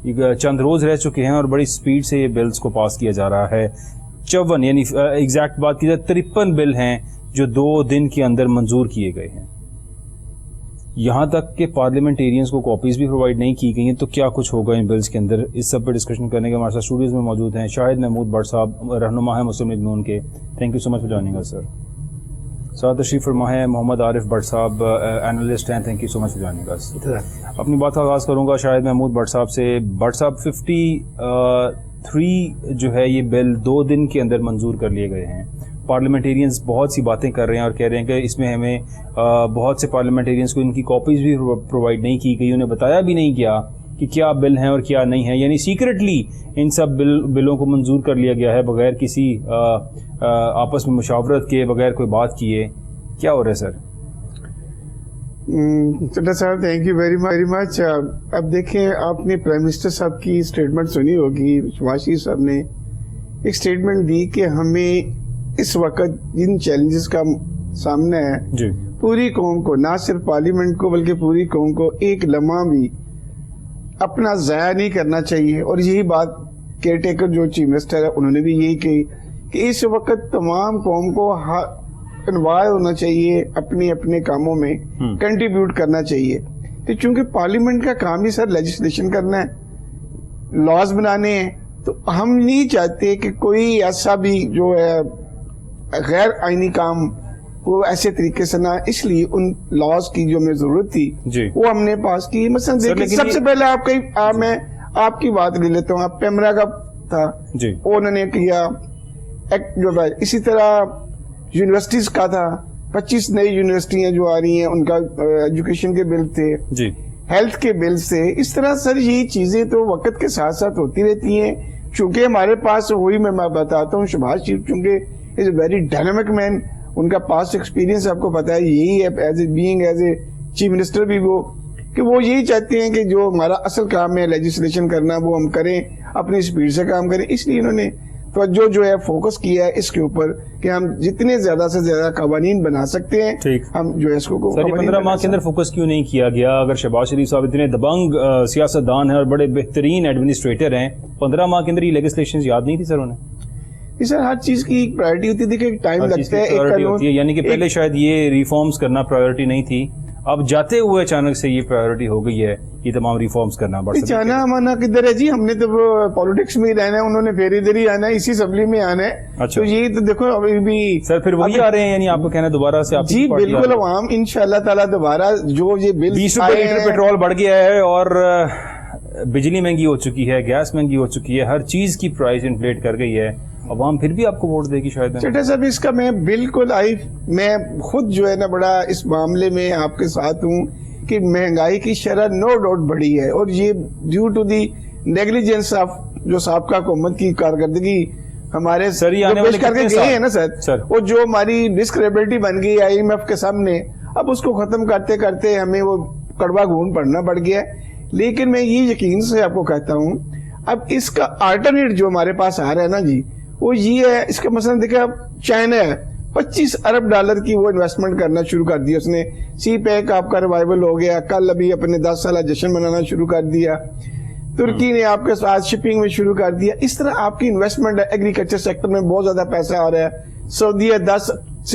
चंद रोज़ रह चुके हैं और बड़ी स्पीड से ये बिल्स को पास किया जा रहा है। 54 یعنی ایگزیکٹ بات کی جائے 53 بل ہیں جو 2 دن کے اندر منظور کیے گئے ہیں. یہاں تک کہ پارلیمنٹیرینز کو کاپیز بھی پرووائڈ نہیں کی گئی ہیں, تو کیا کچھ ہوگا ان بلز کے اندر. اس سب پہ ڈسکشن کرنے کے ہمارے ساتھ اسٹوڈیوز میں موجود ہیں شاہد محمود بٹ صاحب, رہنما ہیں مسلم لیگ نون کے. Thank you so much for joining us sir. ساتھ تشریف فرما ہے محمد عارف بٹ صاحب, اینالسٹ ہیں. Thank you so much for joining us. اپنی بات کا آغاز کروں گا شاہد محمود بٹ صاحب سے. بٹ صاحب 53 جو ہے یہ بل 2 دن کے اندر منظور کر لیے گئے ہیں. پارلیمنٹیرینز بہت سی باتیں کر رہے ہیں اور کہہ رہے ہیں کہ اس میں ہمیں بہت سے پارلیمنٹیرینز کو ان کی کاپیز بھی پرووائڈ نہیں کی گئی, انہیں بتایا بھی نہیں گیا کہ کیا بل ہیں اور کیا نہیں ہیں, یعنی سیکرٹلی ان سب بلوں کو منظور کر لیا گیا ہے بغیر کسی آپس میں مشاورت کے, بغیر کوئی بات کیے. کیا ہو رہا ہے سر؟ چٹا صاحب تھینک یو ویری مچ. اب دیکھیں, آپ نے پرائم منسٹر صاحب کی اسٹیٹمنٹ سنی ہوگی. شہباز شریف صاحب نے ایک اسٹیٹمنٹ دی کہ ہمیں اس وقت جن چیلنجز کا سامنا ہے جی, پوری قوم کو, نہ صرف پارلیمنٹ کو بلکہ پوری قوم کو ایک لمحہ بھی اپنا ضائع نہیں کرنا چاہیے. اور یہی بات کیئر ٹیکر جو چیف منسٹر ہے انہوں نے بھی یہی کہی کہ اس وقت تمام قوم کو انوائے ہونا چاہیے, اپنے اپنے کاموں میں کنٹریبیوٹ کرنا چاہیے. تو چونکہ پارلیمنٹ کا کام ہی سر لیجسلیشن کرنا ہے, لاز بنانے ہیں, تو ہم نہیں چاہتے کہ کوئی ایسا بھی جو ہے غیر آئینی کام وہ ایسے طریقے سے نہ, اس لیے ان لاز کی جو ہمیں ضرورت تھی جی, وہ ہم نے پاس کی. مثلا دیکھیں سب سے پہلے میں آپ کی بات لے لیتا ہوں. آپ پیمرا کا تھا جی, انہوں نے کیا ایکٹ جو ہے. اسی طرح یونیورسٹیز کا تھا, 25 نئی یونیورسٹیاں جو آ رہی ہیں ان کا ایجوکیشن کے بل تھے جی, ہیلتھ کے بل سے. اس طرح سر یہ چیزیں تو وقت کے ساتھ ساتھ ہوتی رہتی ہیں. چونکہ ہمارے پاس وہی میں بتاتا ہوں, شہباز شریف چونکہ از اے ویری ڈائنامک مین, ان کا پاسٹ ایکسپیرینس آپ کو پتا ہے, یہی ہے ایز اے چیف منسٹر بھی وہ, کہ وہ یہی چاہتے ہیں کہ جو ہمارا اصل کام ہے لیجسلیشن کرنا وہ ہم کریں, اپنی سپیڈ سے کام کریں. اس لیے انہوں نے توجہ جو ہے فوکس کیا ہے اس کے اوپر کہ ہم جتنے زیادہ سے زیادہ قوانین بنا سکتے ہیں ہم جو ہے اس کو 15 ماہ کے اندر فوکس کیوں نہیں کیا گیا؟ اگر شہباز شریف صاحب اتنے دبنگ سیاست دان ہیں اور بڑے بہترین ایڈمنسٹریٹر ہیں, 15 ماہ کے اندر یہ لیجسلیشن یاد نہیں تھی سر انہیں؟ سر ہر چیز کی ایک پرائرٹی ہوتی ہے, دیکھیں ٹائم لگتا ہے, یعنی کہ پہلے شاید یہ ریفارمز کرنا پرائرٹی نہیں تھی, اب جاتے ہوئے اچانک سے یہ پرائرٹی ہو گئی ہے یہ تمام ریفارمز کرنا. جانا مانا کدھر ہے جی, ہم نے تو پالیٹکس میں رہنا ہے, انہوں نے پھر ادھر ہی آنا ہے, اسی اسمبلی میں آنا ہے. تو یہ تو دیکھو ابھی بھی سر پھر وہی آ رہے ہیں, یعنی آپ کو کہنا ہے دوبارہ سے جی بالکل عوام انشاءاللہ تعالی دوبارہ جو یہ بل 20 روپے لیٹر پیٹرول بڑھ گیا ہے اور بجلی مہنگی ہو چکی ہے, گیس مہنگی ہو چکی ہے, ہر چیز کی پرائز انفلیٹ کر گئی ہے, عوام پھر بھی آپ کو ووٹ دے گی شاید. چٹا صاحب اس کا میں بالکل میں خود جو ہے نا بڑا اس معاملے میں آپ کے ساتھ ہوں کہ مہنگائی کی شرح نو ڈاؤٹ بڑھی ہے, اور یہ due to the negligence of جو سابقہ حکومت کی کارکردگی ہمارے پیش کر کے گئے ہیں نا سر, وہ جو ہماری ڈسکریبلٹی بن گئی IMF کے سامنے, اب اس کو ختم کرتے کرتے ہمیں وہ کڑوا گھون پڑنا پڑ گیا. لیکن میں یہ یقین سے آپ کو کہتا ہوں اب اس کا آلٹرنیٹ جو ہمارے پاس آ رہا ہے نا جی, وہ یہ ہے. اس کا مثلا دیکھیں اب چائنا ہے, $25 ارب کی وہ انویسٹمنٹ کرنا شروع کر دیا اس نے. سی پیک آپ کا ریوائول ہو گیا, کل ابھی اپنے 10 سالہ جشن منانا شروع کر دیا. ترکی نے آپ کے ساتھ شپنگ میں شروع کر دیا. اس طرح آپ کی انویسٹمنٹ ہے ایگریکلچر سیکٹر میں بہت زیادہ پیسہ آ رہا ہے. سعودیہ 10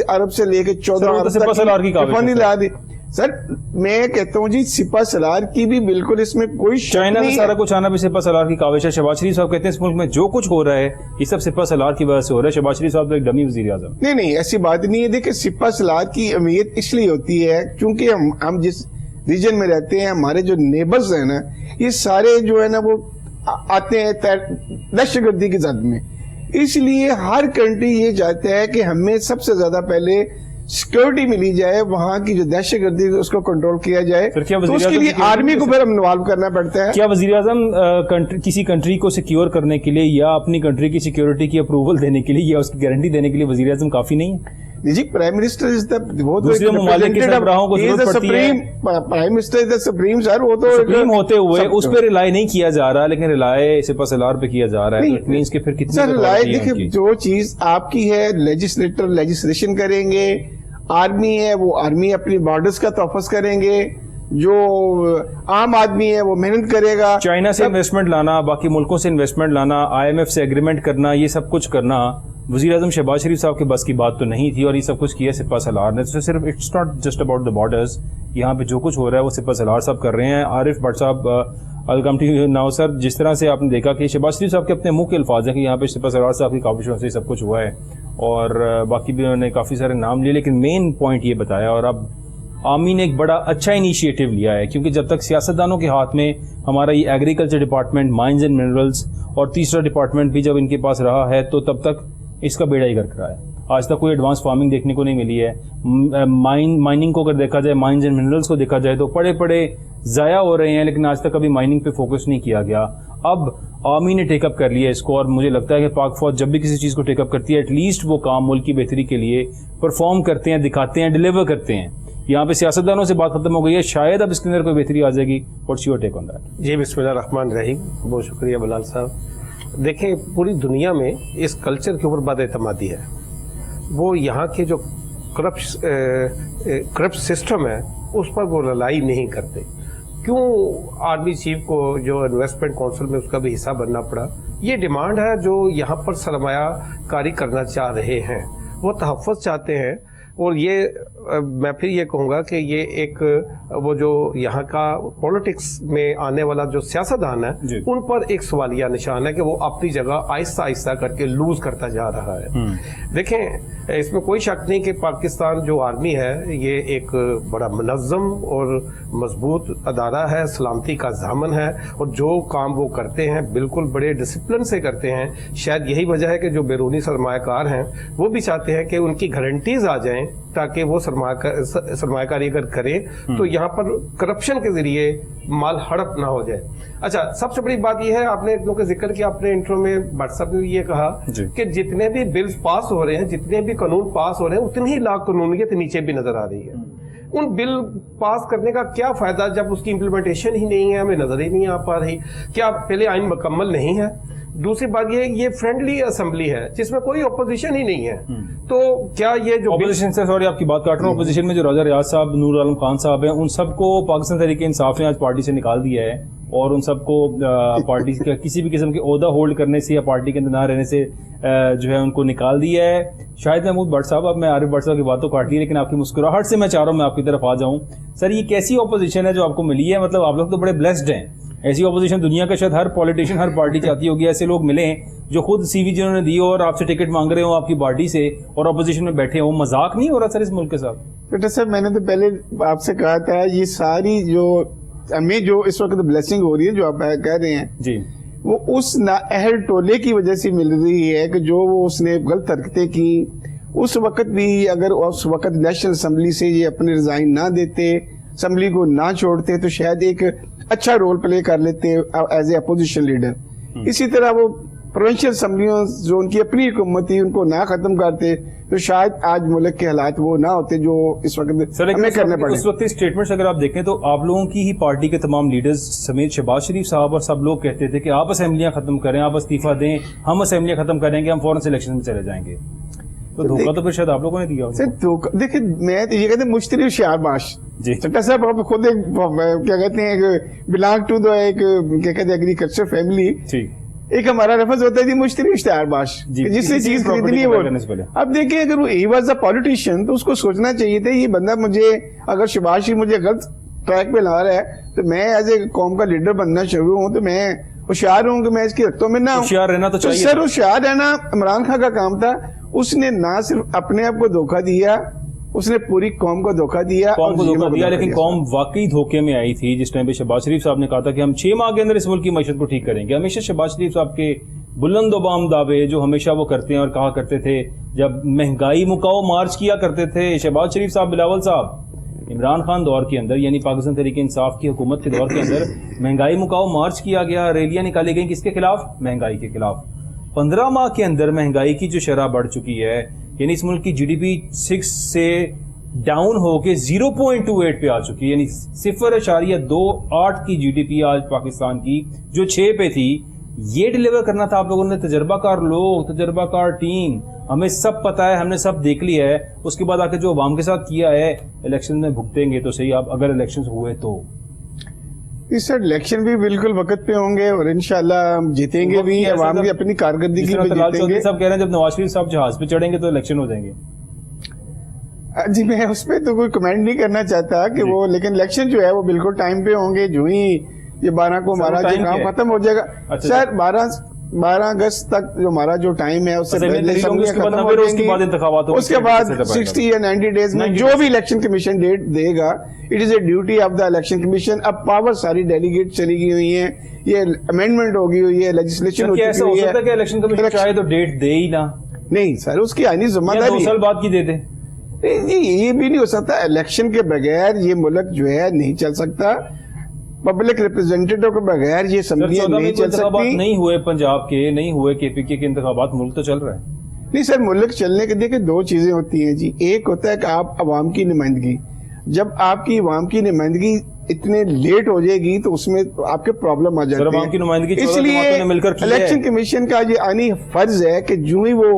ارب سے لے کے 14 ارب لا دی. سر میں کہتا ہوں جی سپہ سالار کی بھی بالکل اس میں کوئی چائنا میں سارا کچھ آنا بھی سپہ سالار کی کاوش ہے. شہباز شریف صاحب کہتے ہیں اس ملک میں جو کچھ ہو رہا ہے یہ سب سپہ سالار کی وجہ سے ہو رہا ہے. شہباز شریف صاحب تو ایک ڈمی وزیر اعظم. نہیں ایسی بات نہیں ہے. دیکھیں سپہ سالار کی اہمیت اس لیے ہوتی ہے کیونکہ ہم جس ریجن میں رہتے ہیں, ہمارے جو نیبرز ہیں نا, یہ سارے جو ہے نا وہ آتے ہیں دہشت گردی کی زد میں. اس لیے ہر کنٹری یہ چاہتا ہے کہ ہمیں سب سے زیادہ پہلے سیکورٹی ملی جائے, وہاں کی جو دہشت گردی اس کو کنٹرول کیا جائے. تو اس کے لیے آرمی کو پھر انوالو کرنا پڑتا ہے. کیا وزیر اعظم کسی کنٹری کو سیکیور کرنے کے لیے یا اپنی کنٹری کی سیکیورٹی کی اپروول دینے کے لیے یا اس کی گارنٹی دینے کے لیے وزیر اعظم کافی نہیں ہے؟ جی پرائم منسٹر دوسرے ممالک کے سربراہوں کو ضرورت پڑتی ہے. پرائم منسٹر سپریم سر, وہ تو سپریم ہوتے ہوئے اس پہ ریلائی نہیں کیا جا رہا, لیکن ریلائی سپہ سالار پہ کیا جا رہا ہے. اٹ مینس کہ پھر کتنی سر ریلائی دیکھیں جو چیز آپ کی ہے لیجسلیٹر لیجسلیشن کریں گے, آرمی ہے وہ آرمی اپنی بارڈرز کا تحفظ کریں گے, جو عام آدمی ہے وہ محنت کرے گا. چائنا سے انویسٹمنٹ لانا, باقی ملکوں سے انویسٹمنٹ لانا, IMF سے ایگریمنٹ کرنا, یہ سب کچھ کرنا वज़ीर आज़म शहबाज शरीफ साहब के बस की बात तो नहीं थी और ये सब कुछ किया सिपा सलार ने। तो सिर्फ it's not just about the borders, यहाँ पे जो कुछ हो रहा है वो सिपा सलार साहब कर रहे हैं। आरिफ भट्ट साहब, वेलकम टू नाउ सर। जिस तरह से आपने देखा कि शहबाज शरीफ साहब के अपने मुंह के अल्फाज हैं कि यहाँ पे सिपा सलार साहब की काबिश से सब कुछ हुआ है और बाकी भी उन्होंने काफ़ी सारे नाम लिए, लेकिन मेन पॉइंट ये बताया। और अब आर्मी ने एक बड़ा अच्छा इनिशिएटिव लिया है, क्योंकि जब तक सियासतदानों के हाथ में हमारा ये agriculture department, mines and minerals और तीसरा डिपार्टमेंट भी जब इनके पास रहा है तो तब तक इसका बेड़ा ही गर्क रहा है। आज तक कोई एडवांस फार्मिंग देखने को नहीं मिली है। माइनिंग को अगर देखा जाए, माइंस एंड मिनरल्स को देखा जाए तो पड़े पड़े ज़ाया हो रहे हैं, लेकिन आज तक कभी माइनिंग पे फोकस नहीं किया गया। अब आर्मी ने टेकअप कर लिया इसको और मुझे लगता है कि पाक फौज जब भी किसी चीज़ को टेकअप करती है एटलीस्ट वो काम मुल्क की बेहतरी के लिए परफॉर्म करते हैं, दिखाते हैं, डिलीवर करते हैं। यहाँ पे सियासतदानों से बात खत्म हो गई है, शायद अब इसके अंदर कोई बेहतरी आ जाएगी। What's your take on that? जी बिस्मिल्लाहिर्रहमानिर्रहीम, बहुत शुक्रिया बिलाल साहब। देखें, पूरी दुनिया में इस कल्चर के ऊपर बदएतमादी है। वो यहाँ के जो करप्ट सिस्टम है उस पर वो रिलाई नहीं करते। क्यों आर्मी चीफ को जो इन्वेस्टमेंट काउंसिल में उसका भी हिस्सा बनना पड़ा? ये डिमांड है जो यहाँ पर सरमायाकारी करना चाह रहे हैं, वो तहफ़्फ़ुज़ चाहते हैं। और ये मैं फिर ये कहूँगा कि ये एक वो जो यहाँ का पॉलिटिक्स में आने वाला जो सियासतदान है उन पर एक सवालिया निशान है कि वो अपनी जगह आहिस्ता आहिस्ता करके लूज करता जा रहा है। देखें, इसमें कोई शक नहीं कि पाकिस्तान जो आर्मी है ये एक बड़ा मुनज़्ज़म और मजबूत अदारा है, सलामती का ज़ामन है और जो काम वो करते हैं बिल्कुल बड़े डिसिप्लिन से करते हैं। शायद यही वजह है कि जो बैरूनी सरमायाकार हैं वो भी चाहते हैं कि उनकी गारंटीज आ जाएं ताकि वो सरमायाकारी अगर करें तो यहाँ पर करप्शन के जरिए माल हड़प ना हो जाए। अच्छा, सबसे बड़ी बात यह है, आपने एक लोग का जिक्र किया अपने इंट्रो में, व्हाट्सएप में ये कहा कि जितने भी बिल्स पास हो रहे हैं, जितने भी कानून पास हो रहे हैं, उतनी ही लाक़ानूनियत नीचे भी नजर आ रही है। उन बिल पास करने का क्या फायदा जब उसकी इम्प्लीमेंटेशन ही नहीं है, हमें नजर ही नहीं आ पा रही। क्या पहले आइन मुकम्मल नहीं है? दूसरी बात ये फ्रेंडली असेंबली है जिसमें कोई ऑपोजिशन ही नहीं है। तो क्या ये जो ऑपोजिशन से, सॉरी आपकी बात काट रहा हूँ, ऑपोजिशन में जो राजा रियाज साहब, नूर आलम खान साहब हैं, उन सबको पाकिस्तान तहरीक इंसाफ ने आज पार्टी से निकाल दिया है और उन सबको पार्टी के किसी भी किस्म के ओहदा होल्ड करने से या पार्टी के अंदर ना रहने से जो है उनको निकाल दिया है। शायद महमूद भट्ट साहब, अब मैं आरिफ भट्ट साहब की बात तो काट ली, लेकिन आपकी मुस्कुराहट से मैं चाह रहा हूँ मैं आपकी तरफ आ जाऊँ। सर, ये कैसी ऑपोजिशन है जो आपको मिली है? मतलब आप लोग तो बड़े ब्लेस्ड हैं। ऐसी ऑपोजिशन दुनिया का शायद हर पॉलिटिशियन, हर पार्टी चाहती होगी ऐसे लोग मिलें जो खुद सीवी जिन्होंने दी हो और आपसे टिकट मांग रहे हो आपकी पार्टी से और ऑपोजिशन में बैठे हो। मजाक नहीं हो रहा सर इस मुल्क के साथ? बेटा साहब, मैंने तो पहले आपसे कहा था ये सारी जो हमें जो इस वक्त ब्लेसिंग हो रही है जो आप कह रहे हैं जी, वो उस नाअहल टोले की वजह से मिल रही है कि जो वो उसने गलत हरकतें की। उस वक्त भी अगर उस वक्त नेशनल असम्बली से ये अपने रिजाइन ना देते, असम्बली को ना छोड़ते, तो शायद एक अच्छा रोल प्ले कर लेते एज ए अपोजिशन लीडर। इसी तरह वो प्रोविंशियल असम्बलियों जो उनकी अपनी हुकूमत थी उनको ना खत्म करते तो शायद आज मुल्क के हालात वो ना होते जो इस वक्त हमें करने पड़े। उस वक्त स्टेटमेंट्स अगर आप देखें तो आप लोगों की ही पार्टी के तमाम लीडर्स समेत शहबाज शरीफ साहब और सब लोग कहते थे कि आप असेंबलियां खत्म करें, आप इस्तीफा दें, हम असेंबलियां खत्म करेंगे, हम फौरन इलेक्शन में चले जाएंगे। तो धोखा तो फिर शायद आप लोगों ने दिया होगा। देखिए, मैं तो ये कहते मुश्तरी शारबाश जी चट्टा साहब, आप खुद एक क्या कहते हैं बिलोंग टू द एक क्या कहते हैं एग्रीकल्चर फैमिली। एक हमारा रेफरेंस होता है मुश्तरी इश्तिहारबाश, जिससे चीज खरीदनी है वो। अब देखिए, अगर वो ही वाज अ पॉलिटिशियन तो उसको सोचना चाहिए था ये बंदा मुझे, अगर शहबाज शरीफ मुझे गलत ट्रैक पे ला रहा है तो मैं एज ए कौम का लीडर बनना शुरू हूँ तो मैं होशियार हूँ कि मैं इसकी रख्तों में ना हूँ। होशियार रहना तो चाहिए। सर, होशियार रहना इमरान खान का काम था। उसने ना सिर्फ अपने आप को धोखा दिया, उसने पूरी कौम को धोखा दिया, लेकिन कौम वाकई धोखे में आई थी जिस टाइम पे शहबाज शरीफ साहब ने कहा था कि हम 6 माह के अंदर इस मुल्क की मईशत को ठीक करेंगे। हमेशा शहबाज शरीफ साहब के बुलंदोबाम दावे जो हमेशा वो करते हैं और कहा करते थे, जब महंगाई मुकाओ मार्च किया करते थे शहबाज शरीफ साहब, बिलावल साहब, इमरान खान दौर के अंदर यानी पाकिस्तान तहरीक इंसाफ की हुकूमत के दौर के अंदर महंगाई मुकाओ मार्च किया गया, रैलियां निकाली गई, किसके खिलाफ? महंगाई के खिलाफ। 15 माह के अंदर महंगाई की जो शरह बढ़ चुकी है, यानी इस मुल्क की जीडीपी 6 से डाउन होके 0.28 पे आ चुकी है, यानी 0.28 की जीडीपी आज पाकिस्तान की जो 6 पे थी। ये डिलीवर करना था आप लोगों ने, तजर्बाकार लोग, तजर्बाकार टीम, हमें सब पता है, हमने सब देख लिया है। उसके बाद आके जो अवाम के साथ किया है, इलेक्शन में भुगतेंगे तो सही आप, अगर इलेक्शन हुए तो। इस सर इलेक्शन भी बिल्कुल वक्त पे होंगे और इंशाल्लाह हम जीतेंगे भी, अवाम भी अपनी कारकर्दगी पे जीतेंगे। सब कह रहे हैं जब नवाज शरीफ साहब जहाज पे चढ़ेंगे तो इलेक्शन हो जाएंगे। जी मैं उस पर तो कोई कमेंट नहीं करना चाहता कि वो, लेकिन इलेक्शन जो है वो बिल्कुल टाइम पे होंगे। जो ही ये 12 को हमारा जो काम खत्म हो जाएगा सर, 12 अगस्त तक जो हमारा जो टाइम है उससे पहले खत्म हो जाएंगे। उसके बाद 60 या 90 डेज में जो भी इलेक्शन कमीशन डेट देगा, it is a duty of the election commission. अब पावर सारी डेलीगेट चली गई हुई है, ये अमेंडमेंट हो गई हुई है, लेजिस्लेशन हो चुकी हुई है। इलेक्शन कमीशन चाहे तो डेट दे ही ना, नहीं सर उसकी आईनी जिम्मेदारी 2 साल बाद की दे दे। जी ये भी नहीं हो सकता, इलेक्शन के बगैर ये मुल्क जो है नहीं चल सकता, पब्लिक रिप्रेजेंटेटिव के बगैर ये असम्बलियां नहीं चल सकती। नहीं हुए पंजाब के, नहीं हुए केपीके के इंतखाबात, मुल्क तो चल रहा है। नहीं सर, मुल्क चलने के देखिए 2 चीजें होती हैं जी। एक होता है कि आप अवाम की नुमाइंदगी, जब आपकी अवाम की नुमाइंदगी इतने लेट हो जाएगी तो उसमें आपके प्रॉब्लम आ जाते हैं। इसलिए इलेक्शन कमीशन का ये आनी फर्ज है कि जो ही वो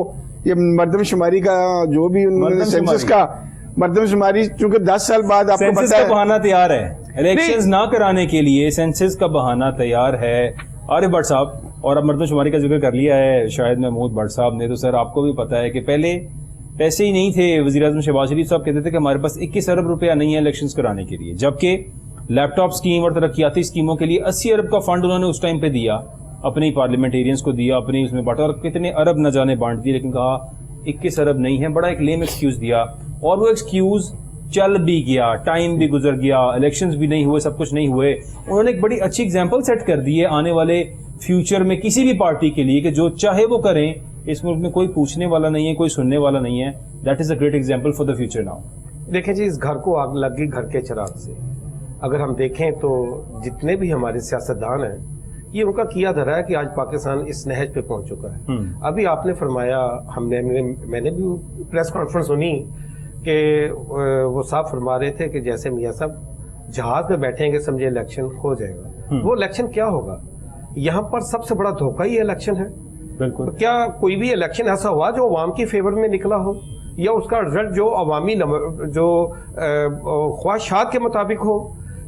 ये मर्दमशुमारी का जो भी सेंसस का मर्दमशुमारी, चूंकि 10 साल बाद आपको पता है बहाना तैयार है इलेक्शंस ना कराने के लिए, सेंसस का बहाना तैयार है। आरिफ भट्ट साहब, और अब मर्दमशुमारी का जिक्र कर लिया है शायद महमूद भट्ट साहब ने, तो सर आपको भी पता है कि पहले पैसे ही नहीं थे। वज़ीर-ए-आज़म शहबाज शरीफ साहब कहते थे कि हमारे पास 21 अरब रुपया नहीं है इलेक्शंस कराने के लिए, जबकि लैपटॉप स्कीम और तरक्याती स्कीमों के लिए 80 अरब का फंड उन्होंने उस टाइम पे दिया, अपने पार्लियामेंटेरियंस को दिया, अपनी उसमें बांटा, और कितने अरब न जाने बांट दिए, लेकिन कहा 21 अरब नहीं है। बड़ा एक लेम एक्सक्यूज दिया, और वो एक्सक्यूज चल भी गया, टाइम भी गुजर गया, इलेक्शंस भी नहीं हुए, सब कुछ नहीं हुए। उन्होंने एक बड़ी अच्छी एग्जांपल सेट कर दी है आने वाले फ्यूचर में किसी भी पार्टी के लिए कि जो चाहे वो करें, इस मुल्क में कोई पूछने वाला नहीं है, कोई सुनने वाला नहीं है। That is a great example for the future now. देखें जी, इस घर को आग लग गई घर के चिराग से। अगर हम देखें तो जितने भी हमारे सियासतदान हैं, ये उनका किया धरा है कि आज पाकिस्तान इस नहज पे पहुंच चुका है। अभी आपने फरमाया, मैंने भी प्रेस कॉन्फ्रेंस सुनी कि वो साहब फरमा रहे थे कि जैसे मियां साहब जहाज में बैठेंगे समझे इलेक्शन हो जाएगा। वो इलेक्शन क्या होगा? यहाँ पर सबसे बड़ा धोखा ही इलेक्शन है। बिल्कुल। तो क्या कोई भी इलेक्शन ऐसा हुआ जो अवाम की फेवर में निकला हो, या उसका रिजल्ट जो अवामी जो ख्वाहिशात के मुताबिक हो?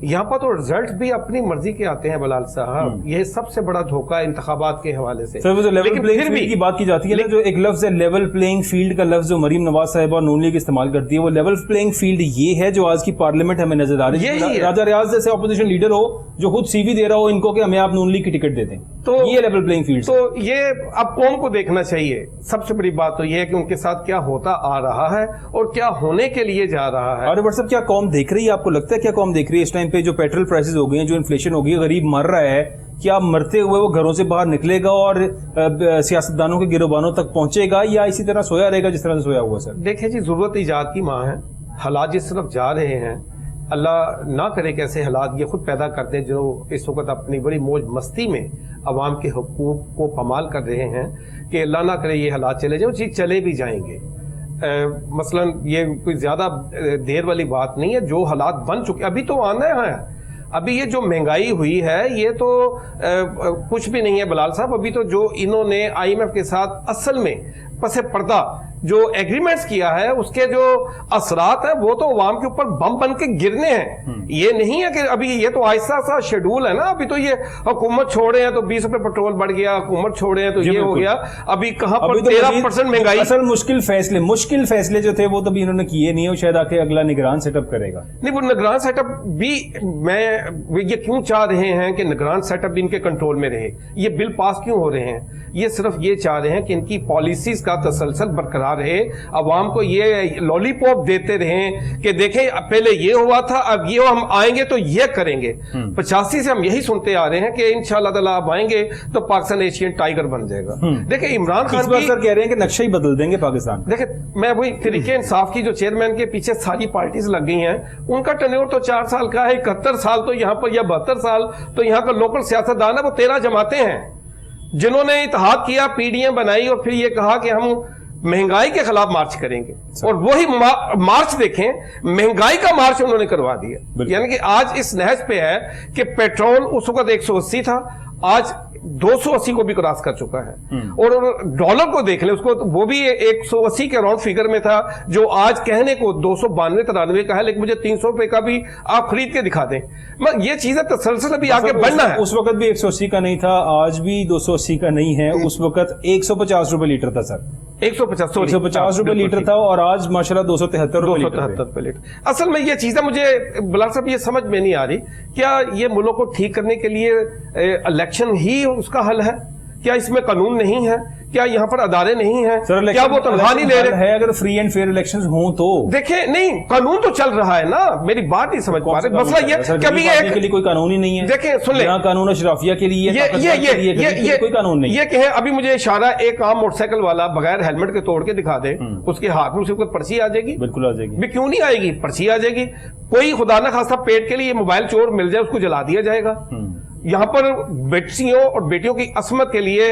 यहाँ पर तो रिजल्ट भी अपनी मर्जी के आते हैं बलाल साहब। ये सबसे बड़ा धोखा है इंतखाबात के हवाले से। सर, वो जो लेवल प्लेइंग फील्ड की बात की जाती है ना, जो एक लफ्ज है लेवल प्लेइंग फील्ड का, लफ्ज जो मरीम नवाज साहिबा और नून लीग इस्तेमाल करती है, वो लेवल प्लेइंग फील्ड ये है जो आज की पार्लियामेंट हमें नजर आ रही है। राजा रियाज जैसे ऑपोजिशन लीडर हो जो खुद सीवी दे रहा हो इनको कि हमें आप नून लीग की टिकट दे दें, तो ये लेवल प्लेइंग फील्ड। तो ये अब कौम को देखना चाहिए। सबसे बड़ी बात तो ये है कि उनके साथ क्या होता आ रहा है और क्या होने के लिए जा रहा है। और व्हाट्सएप क्या कौम देख रही है? आपको लगता है क्या कौम देख रही है इस टाइम पे? जो पेट्रोल प्राइसेस हो गई हैं, जो इन्फ्लेशन हो गई है, गरीब मर रहा है, क्या मरते हुए वो घरों से बाहर निकलेगा और सियासतदानों के गिरोबानों तक पहुंचेगा, या इसी तरह सोया रहेगा जिस तरह से सोया हुआ? सर देखिए जी, जरूरत ईजाद की माँ है। हालात जिस तरफ जा रहे हैं, अल्लाह ना करे कि ऐसे हालात ये खुद पैदा कर दे जो इस वक्त अपनी बड़ी मौज मस्ती में अवाम के हुकूक को पमाल कर रहे हैं, कि अल्लाह ना करे ये हालात चले जाए। चीज चले भी जाएंगे। मसलन ये कोई ज्यादा देर वाली बात नहीं है। जो हालात बन चुके अभी तो आना है। अभी ये जो महंगाई हुई है ये तो कुछ भी नहीं है बलाल साहब। अभी तो जो इन्होंने IMF के साथ असल में पसे पर्दा जो एग्रीमेंट्स किया है उसके जो असरात है वो तो अवाम के ऊपर बम बन के गिरने हैं। ये नहीं है कि अभी ये तो आहिस्ता सा शेड्यूल है ना। अभी तो ये हुकूमत छोड़े हैं तो 20 रुपए पेट्रोल बढ़ गया, हुकूमत छोड़े हैं तो ये हो गया। अभी कहां पर 13% महंगाई। असल मुश्किल फैसले जो थे वो तो भी इन्होंने किए नहीं है। शायद आके अगला निगरान सेटअप करेगा। नहीं, वो निगरान सेटअप भी ये क्यों चाह रहे हैं कि निगरान सेटअप भी इनके कंट्रोल में रहे? ये बिल पास क्यों हो रहे हैं? ये सिर्फ ये चाह रहे हैं कि इनकी पॉलिसीज का तसलसल बरकरार रहे, अवाम को ये लॉलीपॉप देते रहें कि देखें पहले ये हुआ था, अब ये हम आएंगे तो ये करेंगे। 85 से हम यही सुनते आ रहे हैं कि इंशाअल्लाह ताला आप आएंगे तो पाकिस्तान एशियन टाइगर बन जाएगा। देखिए इमरान खान सर कह रहे हैं कि नक्शा ही बदल देंगे पाकिस्तान। देखिए मैं वही तहरीके इंसाफ की जो चेयरमैन के पीछे सारी पार्टीज लग गई हैं, उनका टेन्योर तो 4 साल का है। 71 साल तो यहाँ पर, या 72 साल तो यहाँ का लोकल सियासतदान है। वो 13 जमातें हैं जिन्होंने इत्तेहाद किया, पीढ़ियां बनाई और फिर ये कहा कि हम महंगाई के खिलाफ मार्च करेंगे। और वही मार्च देखें, महंगाई का मार्च उन्होंने करवा दिया। यानी कि आज इस नहज पे है कि पेट्रोल उस वक्त 180 था, आज 280 को भी क्रॉस कर चुका है। और डॉलर को देख ले, उसको वो भी 180 के अराउंड फिगर में था, जो आज कहने को 292-93 का है, लेकिन मुझे 300 रुपए का भी आप खरीद के दिखा दें। ये चीजें तसलसल अभी आगे बढ़ना है। उस वक्त भी 180 का नहीं था, आज भी 280 का नहीं है। उस वक्त 150 रुपए लीटर था सर, 150 रुपए लीटर था, और आज माशाल्लाह 273 रुपए लीटर। असल में ये चीजें मुझे बिलाल साहब ये समझ में नहीं आ रही, क्या ये मुल्क को ठीक करने के लिए इलेक्शन ही उसका हल है? क्या इसमें कानून नहीं है? क्या यहाँ पर अदारे नहीं है? क्या वो तनख्वाह नहीं ले रहे हैं? अगर फ्री एंड फेयर इलेक्शंस हों तो देखें, नहीं कानून तो चल रहा है ना, मेरी बात नहीं समझ पा रहे। मसला ये कभी के लिए कोई कानून ही नहीं है। देखें, सुन ले, कानून अशराफिया के लिए ये कोई कानून नहीं। ये कहे अभी मुझे इशारा एक आम मोटरसाइकिल वाला बगैर हेलमेट के तोड़ के दिखा दे, उसके हाथ में सिर्फ पर्ची आ जाएगी? बिल्कुल आ जाएगी। क्यों नहीं आएगी? पर्ची आ जाएगी। कोई खुदा ना खास्ता पेट के लिए मोबाइल चोर मिल जाए, उसको जला दिया जाएगा। यहाँ पर बेटियों और बेटियों की असमत के लिए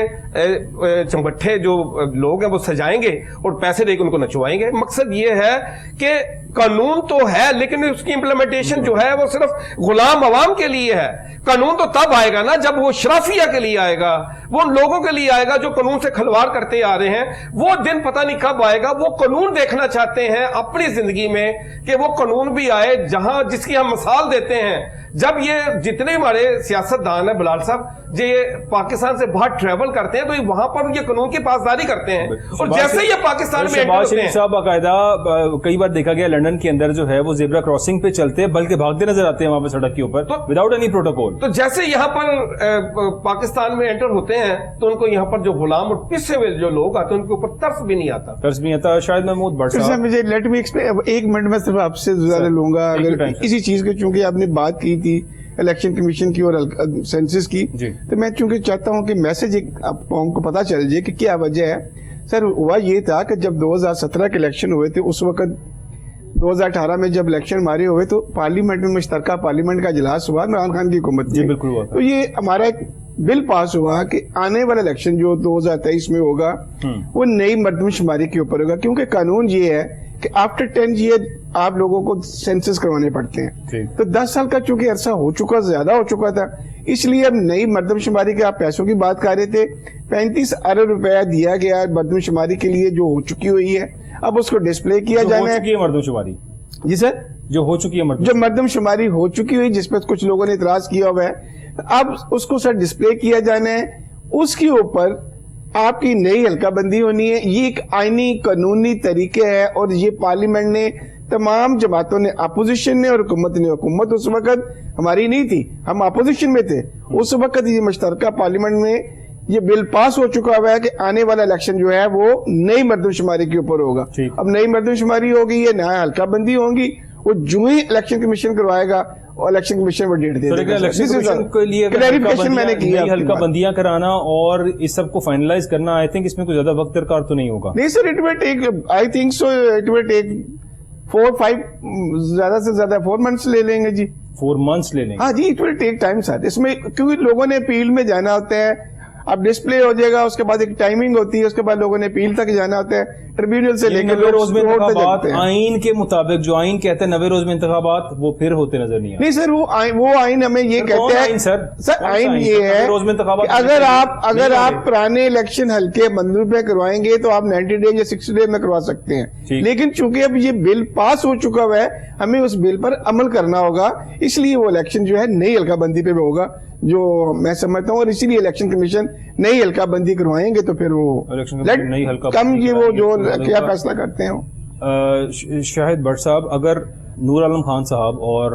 चंबट्ठे जो लोग हैं वो सजाएंगे और पैसे देकर उनको नचवाएंगे। मकसद ये है कि कानून तो है, लेकिन उसकी इंप्लीमेंटेशन जो है वो सिर्फ गुलाम अवाम के लिए है। कानून तो तब आएगा ना जब वो शराफिया के लिए आएगा, वो लोगों के लिए आएगा जो कानून से खिलवाड़ करते आ रहे हैं। वो दिन पता नहीं कब आएगा। वो कानून देखना चाहते हैं अपनी जिंदगी में कि वो कानून भी आए जहां जिसकी हम मिसाल देते हैं। जब ये जितने हमारे सियासतदान है बिलाल साहब, ये पाकिस्तान से बाहर ट्रेवल करते हैं तो वहां पर ये कानून की पासदारी करते हैं, और जैसे ये पाकिस्तान में एंटर होते हैं, साहब बाकायदा कई बार देखा गया लंदन के अंदर जो है वो जेब्रा क्रॉसिंग पे चलते हैं, बल्कि भागते नजर आते हैं वहां पे सड़क के ऊपर, तो विदाउट एनी प्रोटोकॉल। तो जैसे यहाँ पर पाकिस्तान में एंटर होते हैं तो उनको यहाँ पर जो गुलाम और पिसे हुए जो लोग आते हैं उनके ऊपर तरस भी नहीं आता। शायद महमूद भट्ट साहब, मुझे लेट मी एक्सप्लेन, एक मिनट में सिर्फ आपसे ज्यादा लूंगा। अगर इसी चीज के, चूंकि आपने बात की थी इलेक्शन कमीशन की और सेंसस की, तो मैं चूंकि चाहता हूं कि मैसेज आपको पता चल जाए कि क्या वजह है। सर हुआ ये था कि जब 2017 के इलेक्शन हुए थे, उस वक्त 2018 में जब इलेक्शन हमारे हुए तो पार्लियामेंट में मुश्तरका पार्लियामेंट का इजलास हुआ इमरान खान की हुकूमत में। बिल्कुल हुआ। तो ये हमारा एक बिल पास हुआ कि आने वाला इलेक्शन जो 2023 में होगा वो नई मर्दमशुमारी के ऊपर होगा, क्योंकि कानून ये है कि आफ्टर 10 ईयर आप लोगों को सेंसस करवाने पड़ते हैं। तो 10 साल का चूंकि अरसा हो चुका, ज्यादा हो चुका था, इसलिए अब नई मर्दमशुमारी के आप पैसों की बात कर रहे थे। 35 अरब रुपया दिया गया मर्दमशुमारी के लिए जो हो चुकी हुई है, अब उसको डिस्प्ले किया जाना है। मर्दमशुमारी जी सर, जो हो चुकी है, जो मर्दमशुमारी हो चुकी हुई जिसपे कुछ लोगों ने इतराज किया हुआ है, अब उसको सर डिस्प्ले किया जाना है। उसके ऊपर आपकी नई हल्काबंदी होनी है। ये एक आईनी कानूनी तरीके है, और ये पार्लियामेंट ने, तमाम जमातों ने, अपोजिशन ने और हुकूमत ने, हुकूमत उस वक्त हमारी नहीं थी, हम अपोजिशन में थे, उस वक्त ये मुश्तरका पार्लियामेंट में ये बिल पास हो चुका हुआ है कि आने वाला इलेक्शन जो है वो नई मर्दमशुमारी के ऊपर होगा। अब नई मर्दमशुमारी होगी, ये नया हल्काबंदी होगी, वो जो ही इलेक्शन कमीशन करवाएगा और इलेक्शन कमीशन वो डेट दे देगा। क्लैरिफिकेशन मैंने किया, हल्का बंदियां कराना और इस सब को फाइनलाइज करना, आई थिंक इसमें कोई ज्यादा वक्त दरकार तो नहीं होगा। नहीं sir, it will take, I think so it will take 4-5, ज्यादा से ज्यादा 4 मंथ्स ले लेंगे जी। 4 मंथ्स ले लेंगे? हाँ जी, it will take time sir. इसमें क्योंकि लोगों ने अपील में जाना होता है, अब डिस्प्ले हो जाएगा, उसके बाद एक टाइमिंग होती है, उसके बाद लोगों ने अपील तक जाना होता है, ट्रिब्यूनल से लेकर 90 रोज में इंतखाबात, आइन के मुताबिक जो आइन कहते हैं 90 रोज में इंतखाबात, वो फिर होते नजर नहीं आते। नहीं सर, वो आइन हमें ये कहते हैं सर, आइन ये है कि अगर आप पुराने इलेक्शन हल्के मंजूर पे करवाएंगे तो आप 90 डेज या 60 डेज में करवा सकते हैं, लेकिन चूंकि अब ये बिल पास हो चुका हुआ है, हमें उस बिल पर अमल करना होगा, इसलिए वो इलेक्शन जो है नई हल्काबंदी पे होगा, जो मैं समझता हूँ, और इसीलिए इलेक्शन कमीशन नई हल्काबंदी करवाएंगे तो फिर वो नई कम ये वो जो क्या फैसला करते हैं। शाहिद भट्ट साहब, अगर नूर आलम खान साहब और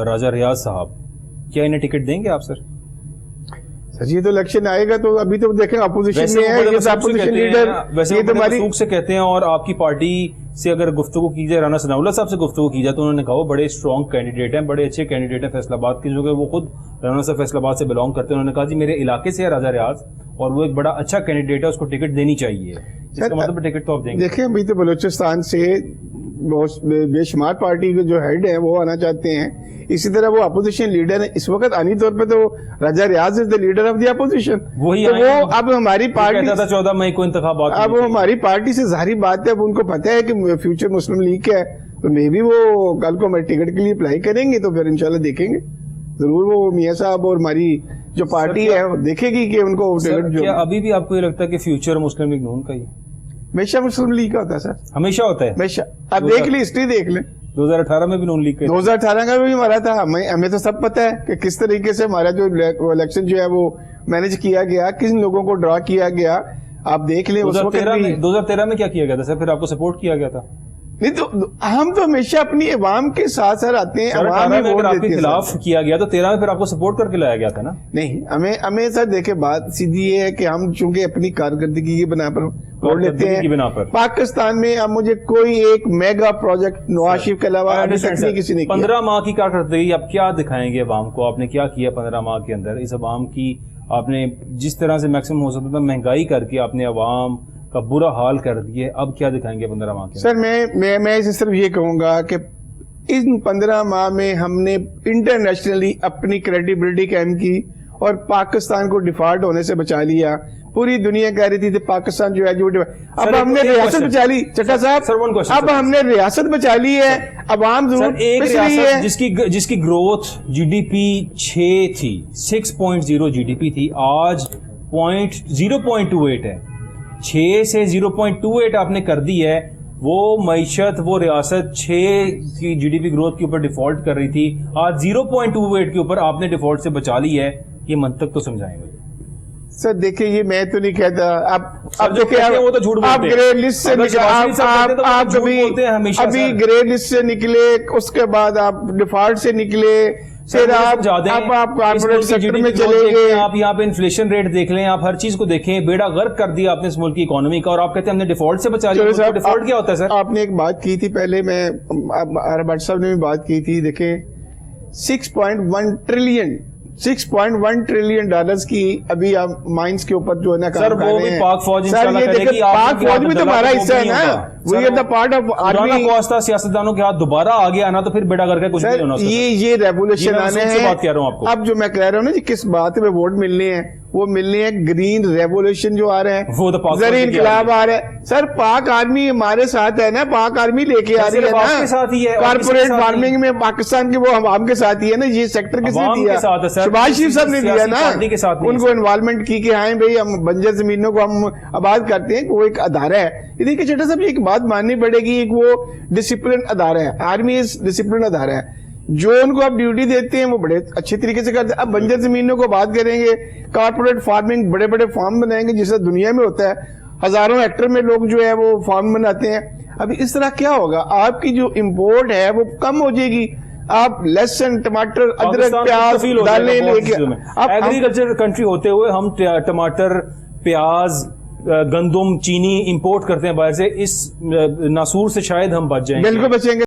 राजा रियाज साहब, क्या इन्हें टिकट देंगे आप सर? सर ये तो इलेक्शन आएगा तो अभी तो देखें अपोजिशन में है, ये अपोजिशन लीडर वैसे तुम्हारी सूख से कहते हैं, और आपकी पार्टी से अगर गुफ्तगू की जाए, राना सनाउल्लाह साहब से गुफ्तगू की जाए, तो उन्होंने कहा वो बड़े स्ट्रॉन्ग कैंडिडेट हैं, बड़े अच्छे कैंडिडेट हैं फैसलाबाद के, जो कि वो खुद राना साहब फैसलाबाद से बिलोंग करते हैं। उन्होंने कहा जी मेरे इलाके से है राजा रियाज और वो एक बड़ा अच्छा कैंडिडेट है, उसको टिकट देनी चाहिए। इसका मतलब टिकट तो आप देंगे? देखिए अभी तो बलूचिस्तान से बेशुमार पार्टी के जो हेड है वो आना चाहते हैं, इसी तरह वो अपोजिशन लीडर है इस वक्त, आनी तौर पे तो Raja Riaz is the leader of the opposition, तो वो अब हमारी पार्टी 14 मई को इंतखाबात, अब वो हमारी पार्टी से जाहिर बात है, अब उनको पता है कि फ्यूचर मुस्लिम लीग है, तो मे भी वो कल को हमारे टिकट के लिए अप्लाई करेंगे, तो फिर इंशाल्लाह देखेंगे। ضرور وہ میاں صاحب اور ہماری جو پارٹی ہے وہ دیکھے گی کہ ان کو ٹکٹ جو کیا ابھی بھی آپ کو یہ لگتا ہے کہ فیوچر مسلم لیگ نون کا ہی ہمیشہ مسلم لیگ کا ہوتا ہے سر, ہمیشہ ہوتا ہے؟ ہمیشہ. آپ دیکھ لیں, ہسٹری دیکھ لیں, 2018 میں بھی نون لیگ کا 2018 کا بھی ہمارا تھا. ہمیں تو سب پتہ ہے کہ کس طریقے سے ہمارا جو الیکشن جو ہے وہ مینج کیا گیا, کن لوگوں کو ڈرا کیا گیا. آپ دیکھ لیں اس وقت بھی 2013 میں کیا کیا گیا تھا سر؟ پھر آپ کو سپورٹ کیا گیا تھا؟ نہیں تو ہم تو ہمیشہ اپنی عوام کے ساتھ سر آتے ہیں, عوام میں ووٹ آپ کے دیتے ہیں. خلاف کیا گیا تو 13 میں پھر آپ کو سپورٹ کر کے لایا گیا تھا نا؟ نہیں, ہمیں سر دیکھیں بات سیدھی یہ ہے کہ ہم چونکہ اپنی کارکردگی کی بنا پر ووٹ لیتے ہیں. پاکستان میں اب مجھے کوئی ایک میگا پروجیکٹ نواز شریف کے علاوہ ابھی تک نہیں کسی نے کیا. 15 ماہ کی کارکردگی آپ کیا دکھائیں گے عوام کو؟ آپ نے کیا کیا 15 ماہ کے اندر اس عوام کی؟ آپ نے جس طرح سے میکسیمم ہو سکتا تھا مہنگائی کر کے آپ نے عوام کا برا حال کر دیے, اب کیا دکھائیں گے 15 ماہ کے؟ سر میں صرف یہ کہوں گا کہ ان 15 ماہ میں ہم نے انٹرنیشنلی اپنی کریڈیبلٹی قائم کی اور پاکستان کو ڈیفالٹ ہونے سے بچا لیا. پوری دنیا کہہ رہی تھی پاکستان جو ہے اب ہم نے ریاست بچا لی. چٹا صاحب اب ہم نے ریاست بچا لی ہے, عوام ضرور ایک پس رہی ہے. ریاست جس کی گروتھ جی ڈی پی 6 تھی, 6.0 جی ڈی پی تھی, آج 0.28 ہے. 6 سے 0.28 آپ نے کر دی ہے. وہ معیشت, وہ ریاست 6 کی جی ڈی پی گروتھ کے اوپر ڈیفالٹ کر رہی تھی, آج 0.28 کے اوپر آپ نے ڈیفالٹ سے بچا لی ہے. یہ منطق تو سمجھائیں گے سر. دیکھیں یہ میں تو نہیں کہتا, اب جو کہتے ہیں وہ تو جھوٹ بولتے ہیں. آپ گرے لسٹ سے ابھی گرے لسٹ سے نکلے, اس کے بعد آپ ڈیفالٹ سے نکلے, پھر آپ کارپوریٹ سیکٹر میں چلے گئے. آپ یہاں پہ انفلیشن ریٹ دیکھ لیں, آپ ہر چیز کو دیکھیں, بیڑا غرق کر دیا آپ نے اس ملک کی اکانومی کا, اور آپ کہتے ہیں ہم نے ڈیفالٹ سے بچا لیا. ڈیفالٹ کیا ہوتا ہے سر؟ آپ نے ایک بات کی تھی پہلے, میں بٹ صاحب نے بھی بات کی تھی. دیکھیں 6.1 ٹریلین ڈالرز کی ابھی آپ مائنز کے اوپر جو ہے نا کام کر رہے ہیں. پاک فوج پاک فوج بھی تو ہمارا حصہ ہے نا, we are the part of army. سیاستدانوں کے ہاتھ دوبارہ آگے آنا تو پھر بیڑا کر کے کچھ نہیں ہونا. یہ ریولیوشن آنے ہیں. بات کہہ رہا ہوں آپ کو, اب جو میں کہہ رہا ہوں نا جی کس بات پہ ووٹ ملنے ہیں, وہ ملنے ہیں گرین ریولیوشن جو آ رہے ہیں, زرعی انقلاب آ رہے ہیں. سر پاک آرمی ہمارے ساتھ ہے نا, پاک آرمی لے کے آ رہی ہے نا. کارپوریٹ فارمنگ میں پاکستان کے وہ عوام کے ساتھ ہی ہے نا. یہ سیکٹر کس نے دیا؟ شہباز شریف صاحب نے دیا نا, ان کو انوالومنٹ کی کہ آئیں بھائی ہم بنجر زمینوں کو ہم آباد کرتے ہیں. وہ ایک ادارہ ہے. دیکھیے چھٹا صاحب ایک بات ماننی پڑے گی, ایک وہ ڈسپلن ادارہ ہے, آرمی ڈسپلن ادارہ ہے. جو ان کو آپ ڈیوٹی دیتے ہیں وہ بڑے اچھے طریقے سے کرتے ہیں. اب بنجر زمینوں کو بات کریں گے, کارپوریٹ فارمنگ بڑے بڑے فارم بنائیں گے جیسا دنیا میں ہوتا ہے, ہزاروں ہیکٹر میں لوگ جو ہے وہ فارم بناتے ہیں. ابھی اس طرح کیا ہوگا, آپ کی جو امپورٹ ہے وہ کم ہو جائے گی. آپ لہسن, ٹماٹر, ادرک, پیاز, دالیں لے کے, ایگریکلچر کنٹری ہوتے ہوئے ہم ٹماٹر, پیاز, گندم, چینی امپورٹ کرتے ہیں باہر سے. اس ناسور سے شاید ہم بچ جائیں گے. بالکل بچیں گے.